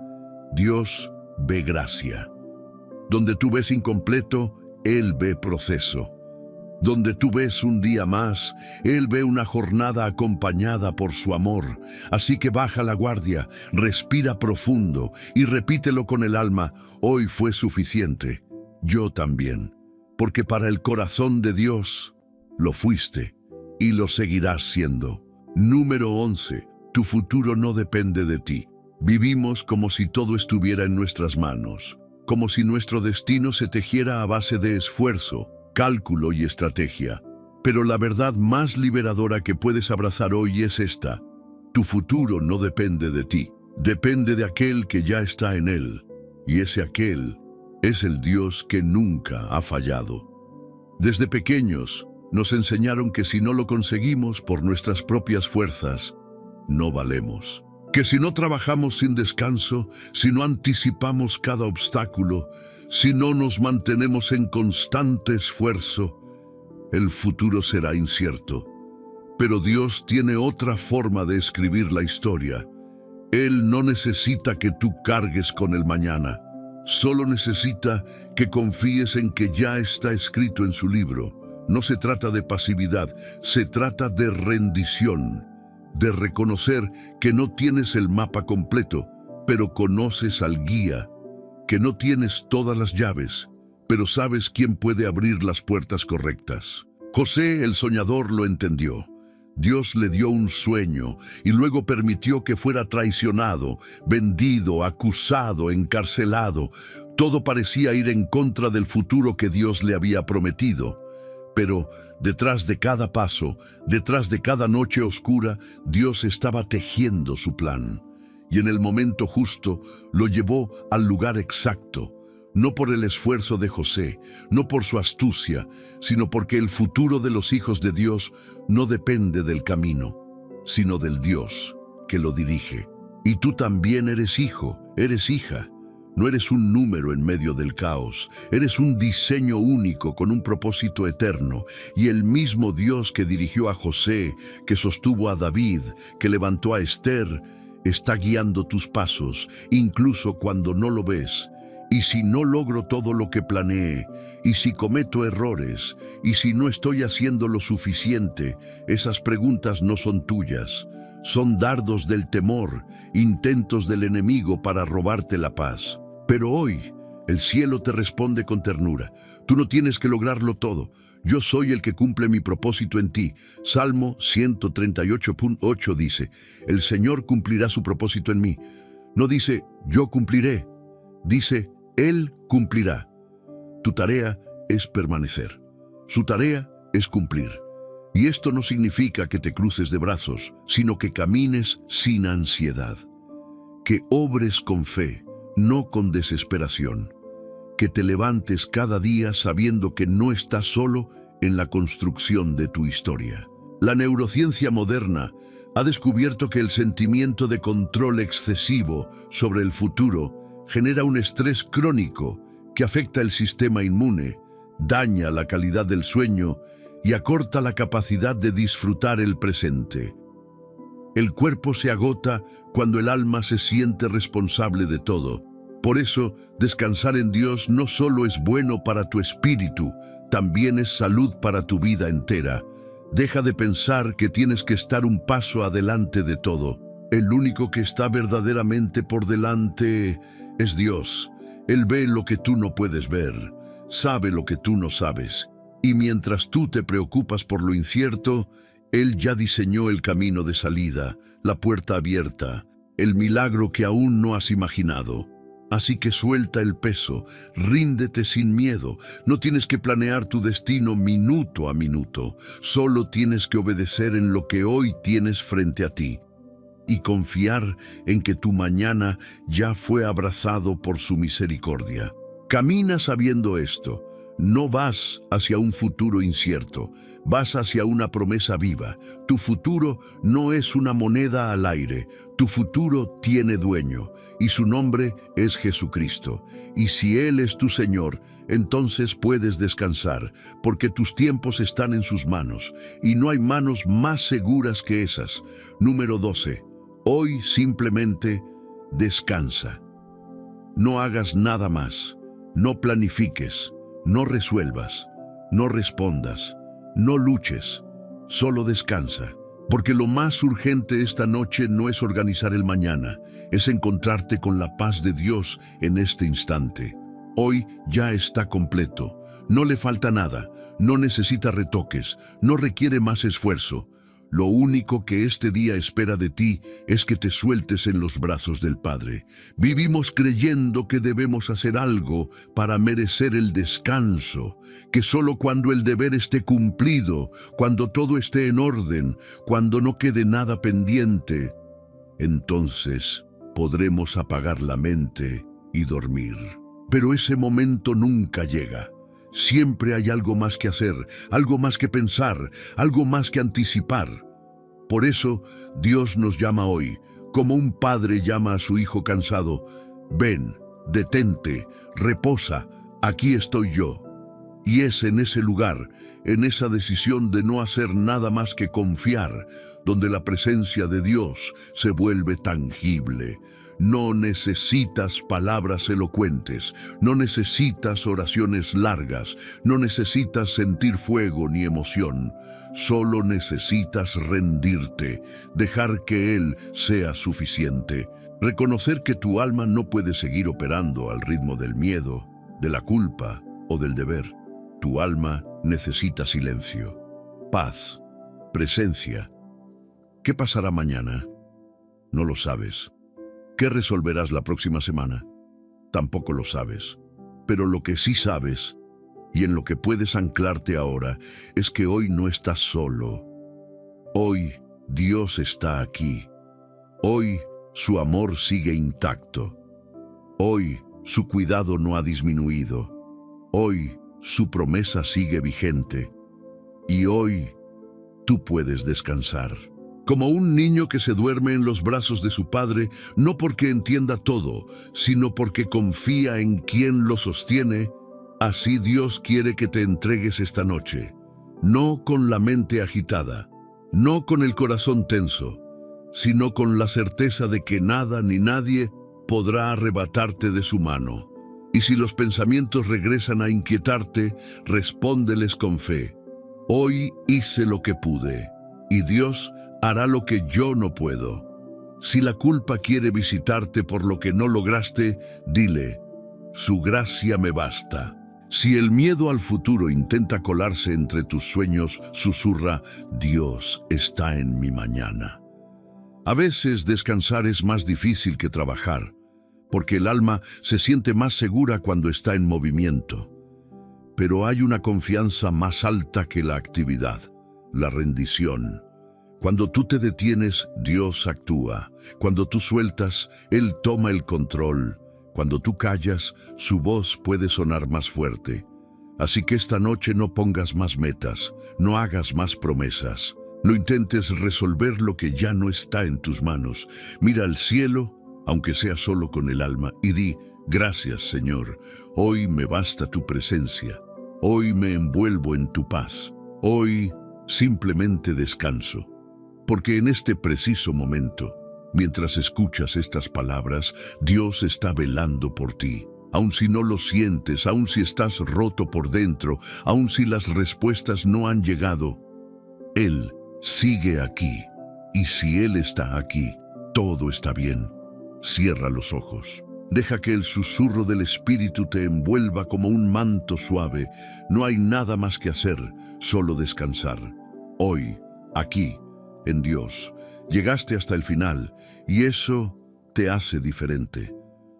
Speaker 1: Dios ve gracia. Donde tú ves incompleto, Él ve proceso. Donde tú ves un día más, Él ve una jornada acompañada por su amor. Así que baja la guardia, respira profundo y repítelo con el alma: hoy fue suficiente. Yo también. porque para el corazón de Dios lo fuiste y lo seguirás siendo. Número 11. Tu futuro no depende de ti. Vivimos como si todo estuviera en nuestras manos, como si nuestro destino se tejiera a base de esfuerzo, cálculo y estrategia. Pero la verdad más liberadora que puedes abrazar hoy es esta: tu futuro no depende de ti, depende de aquel que ya está en él, y ese aquel es el Dios que nunca ha fallado. Desde pequeños nos enseñaron que si no lo conseguimos por nuestras propias fuerzas, no valemos. Que si no trabajamos sin descanso, si no anticipamos cada obstáculo, si no nos mantenemos en constante esfuerzo, el futuro será incierto. Pero Dios tiene otra forma de escribir la historia. Él no necesita que tú cargues con el mañana. Solo necesita que confíes en que ya está escrito en su libro. No se trata de pasividad, se trata de rendición, de reconocer que no tienes el mapa completo, pero conoces al guía, que no tienes todas las llaves, pero sabes quién puede abrir las puertas correctas. José, el soñador, lo entendió. Dios le dio un sueño y luego permitió que fuera traicionado, vendido, acusado, encarcelado. Todo parecía ir en contra del futuro que Dios le había prometido. Pero detrás de cada paso, detrás de cada noche oscura, Dios estaba tejiendo su plan. Y en el momento justo lo llevó al lugar exacto. No por el esfuerzo de José, no por su astucia, sino porque el futuro de los hijos de Dios no depende del camino, sino del Dios que lo dirige. Y tú también eres hijo, eres hija. No eres un número en medio del caos, eres un diseño único con un propósito eterno. Y el mismo Dios que dirigió a José, que sostuvo a David, que levantó a Esther, está guiando tus pasos, incluso cuando no lo ves. Y si no logro todo lo que planeé, y si cometo errores, y si no estoy haciendo lo suficiente, esas preguntas no son tuyas. Son dardos del temor, intentos del enemigo para robarte la paz. Pero hoy, el cielo te responde con ternura. Tú no tienes que lograrlo todo. Yo soy el que cumple mi propósito en ti. Salmo 138.8 dice, el Señor cumplirá su propósito en mí. No dice, yo cumpliré. Dice, Él cumplirá. Tu tarea es permanecer. Su tarea es cumplir. Y esto no significa que te cruces de brazos, sino que camines sin ansiedad. Que obres con fe, no con desesperación. Que te levantes cada día sabiendo que no estás solo en la construcción de tu historia. La neurociencia moderna ha descubierto que el sentimiento de control excesivo sobre el futuro genera un estrés crónico que afecta el sistema inmune, daña la calidad del sueño y acorta la capacidad de disfrutar el presente. El cuerpo se agota cuando el alma se siente responsable de todo. Por eso, descansar en Dios no solo es bueno para tu espíritu, también es salud para tu vida entera. Deja de pensar que tienes que estar un paso adelante de todo. El único que está verdaderamente por delante es Dios. Él ve lo que tú no puedes ver, sabe lo que tú no sabes. Y mientras tú te preocupas por lo incierto, Él ya diseñó el camino de salida, la puerta abierta, el milagro que aún no has imaginado. Así que suelta el peso, ríndete sin miedo. No tienes que planear tu destino minuto a minuto. Solo tienes que obedecer en lo que hoy tienes frente a ti y confiar en que tu mañana ya fue abrazado por su misericordia. Camina sabiendo esto. No vas hacia un futuro incierto, vas hacia una promesa viva. Tu futuro no es una moneda al aire, tu futuro tiene dueño, y su nombre es Jesucristo. Y si Él es tu Señor, entonces puedes descansar, porque tus tiempos están en sus manos, y no hay manos más seguras que esas. Número 12. Hoy simplemente descansa. No hagas nada más, no planifiques. No resuelvas, no respondas, no luches, solo descansa. Porque lo más urgente esta noche no es organizar el mañana, es encontrarte con la paz de Dios en este instante. Hoy ya está completo. No le falta nada, no necesita retoques, no requiere más esfuerzo. Lo único que este día espera de ti es que te sueltes en los brazos del Padre. Vivimos creyendo que debemos hacer algo para merecer el descanso, que solo cuando el deber esté cumplido, cuando todo esté en orden, cuando no quede nada pendiente, entonces podremos apagar la mente y dormir. Pero ese momento nunca llega. Siempre hay algo más que hacer, algo más que pensar, algo más que anticipar. Por eso, Dios nos llama hoy, como un padre llama a su hijo cansado: ven, detente, reposa, aquí estoy yo. Y es en ese lugar, en esa decisión de no hacer nada más que confiar, donde la presencia de Dios se vuelve tangible. No necesitas palabras elocuentes, no necesitas oraciones largas, no necesitas sentir fuego ni emoción. Solo necesitas rendirte, dejar que Él sea suficiente. Reconocer que tu alma no puede seguir operando al ritmo del miedo, de la culpa o del deber. Tu alma necesita silencio, paz, presencia. ¿Qué pasará mañana? No lo sabes. ¿Qué resolverás la próxima semana? Tampoco lo sabes. Pero lo que sí sabes, y en lo que puedes anclarte ahora, es que hoy no estás solo. Hoy Dios está aquí. Hoy su amor sigue intacto. Hoy su cuidado no ha disminuido. Hoy su promesa sigue vigente. Y hoy tú puedes descansar. Como un niño que se duerme en los brazos de su padre, no porque entienda todo, sino porque confía en quien lo sostiene, así Dios quiere que te entregues esta noche. No con la mente agitada, no con el corazón tenso, sino con la certeza de que nada ni nadie podrá arrebatarte de su mano. Y si los pensamientos regresan a inquietarte, respóndeles con fe: hoy hice lo que pude, y Dios hará lo que yo no puedo. Si la culpa quiere visitarte por lo que no lograste, dile: su gracia me basta. Si el miedo al futuro intenta colarse entre tus sueños, susurra: Dios está en mi mañana. A veces descansar es más difícil que trabajar, porque el alma se siente más segura cuando está en movimiento. Pero hay una confianza más alta que la actividad: la rendición. Cuando tú te detienes, Dios actúa. Cuando tú sueltas, Él toma el control. Cuando tú callas, su voz puede sonar más fuerte. Así que esta noche no pongas más metas, no hagas más promesas. No intentes resolver lo que ya no está en tus manos. Mira al cielo, aunque sea solo con el alma, y di: gracias, Señor. Hoy me basta tu presencia. Hoy me envuelvo en tu paz. Hoy simplemente descanso. Porque en este preciso momento, mientras escuchas estas palabras, Dios está velando por ti. Aun si no lo sientes, aun si estás roto por dentro, aun si las respuestas no han llegado, Él sigue aquí. Y si Él está aquí, todo está bien. Cierra los ojos. Deja que el susurro del Espíritu te envuelva como un manto suave. No hay nada más que hacer, solo descansar. Hoy, aquí, en Dios, llegaste hasta el final, y eso te hace diferente.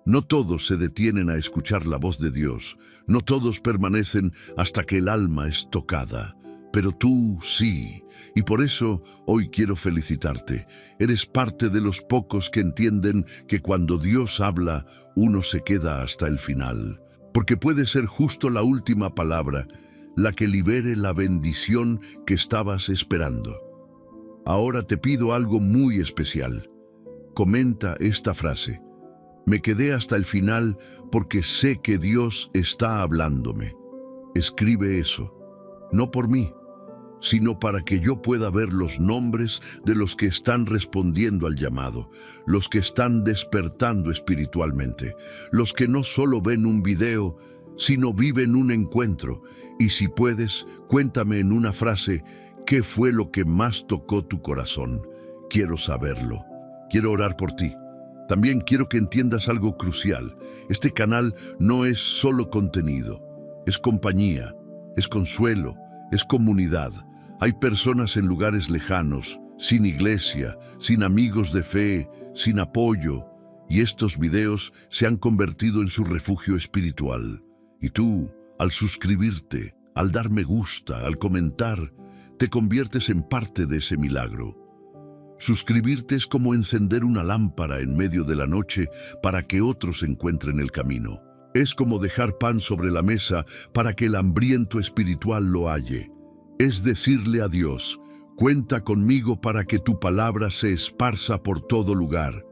Speaker 1: No todos se detienen a escuchar la voz de Dios, no todos permanecen hasta que el alma es tocada, pero tú sí, y por eso hoy quiero felicitarte. Eres parte de los pocos que entienden que cuando Dios habla, uno se queda hasta el final, porque puede ser justo la última palabra, la que libere la bendición que estabas esperando. Ahora te pido algo muy especial. Comenta esta frase: me quedé hasta el final porque sé que Dios está hablándome. Escribe eso, no por mí, sino para que yo pueda ver los nombres de los que están respondiendo al llamado, los que están despertando espiritualmente, los que no solo ven un video, sino viven un encuentro. Y si puedes, cuéntame en una frase: ¿qué fue lo que más tocó tu corazón? Quiero saberlo. Quiero orar por ti. También quiero que entiendas algo crucial. Este canal no es solo contenido. es compañía, es consuelo, es comunidad. Hay personas en lugares lejanos, sin iglesia, sin amigos de fe, sin apoyo, y estos videos se han convertido en su refugio espiritual. Y tú, al suscribirte, al dar me gusta, al comentar, te conviertes en parte de ese milagro. Suscribirte es como encender una lámpara en medio de la noche para que otros encuentren el camino. Es como dejar pan sobre la mesa para que el hambriento espiritual lo halle. Es decirle a Dios: cuenta conmigo para que tu palabra se esparza por todo lugar.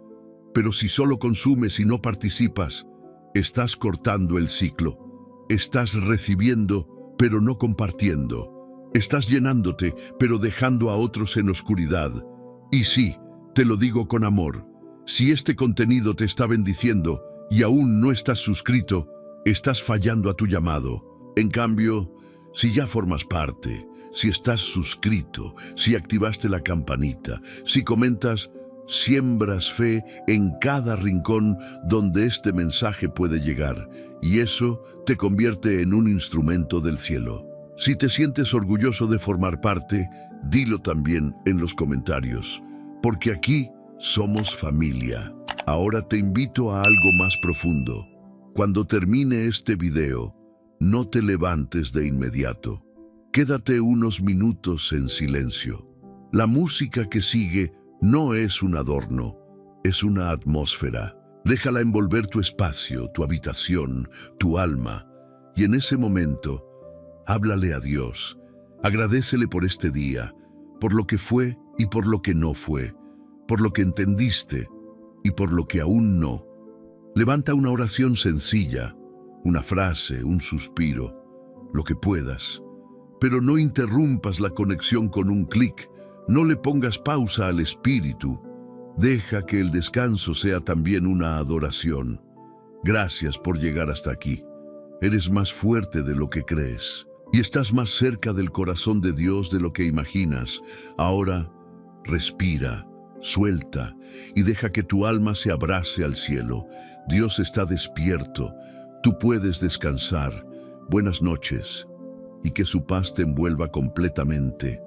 Speaker 1: Pero si solo consumes y no participas, estás cortando el ciclo. Estás recibiendo, pero no compartiendo. Estás llenándote, pero dejando a otros en oscuridad. Y sí, te lo digo con amor, si este contenido te está bendiciendo y aún no estás suscrito, estás fallando a tu llamado. En cambio, si ya formas parte, si estás suscrito, si activaste la campanita, si comentas, siembras fe en cada rincón donde este mensaje puede llegar, y eso te convierte en un instrumento del cielo. Si te sientes orgulloso de formar parte, dilo también en los comentarios, porque aquí somos familia. Ahora te invito a algo más profundo. Cuando termine este video, no te levantes de inmediato. Quédate unos minutos en silencio. La música que sigue no es un adorno, es una atmósfera. Déjala envolver tu espacio, tu habitación, tu alma, y en ese momento, háblale a Dios. Agradécele por este día, por lo que fue y por lo que no fue, por lo que entendiste y por lo que aún no. Levanta una oración sencilla, una frase, un suspiro, lo que puedas. Pero no interrumpas la conexión con un clic, no le pongas pausa al espíritu. Deja que el descanso sea también una adoración. Gracias por llegar hasta aquí. Eres más fuerte de lo que crees. Y estás más cerca del corazón de Dios de lo que imaginas. Ahora, respira, suelta y deja que tu alma se abrace al cielo. Dios está despierto. Tú puedes descansar. Buenas noches y que su paz te envuelva completamente.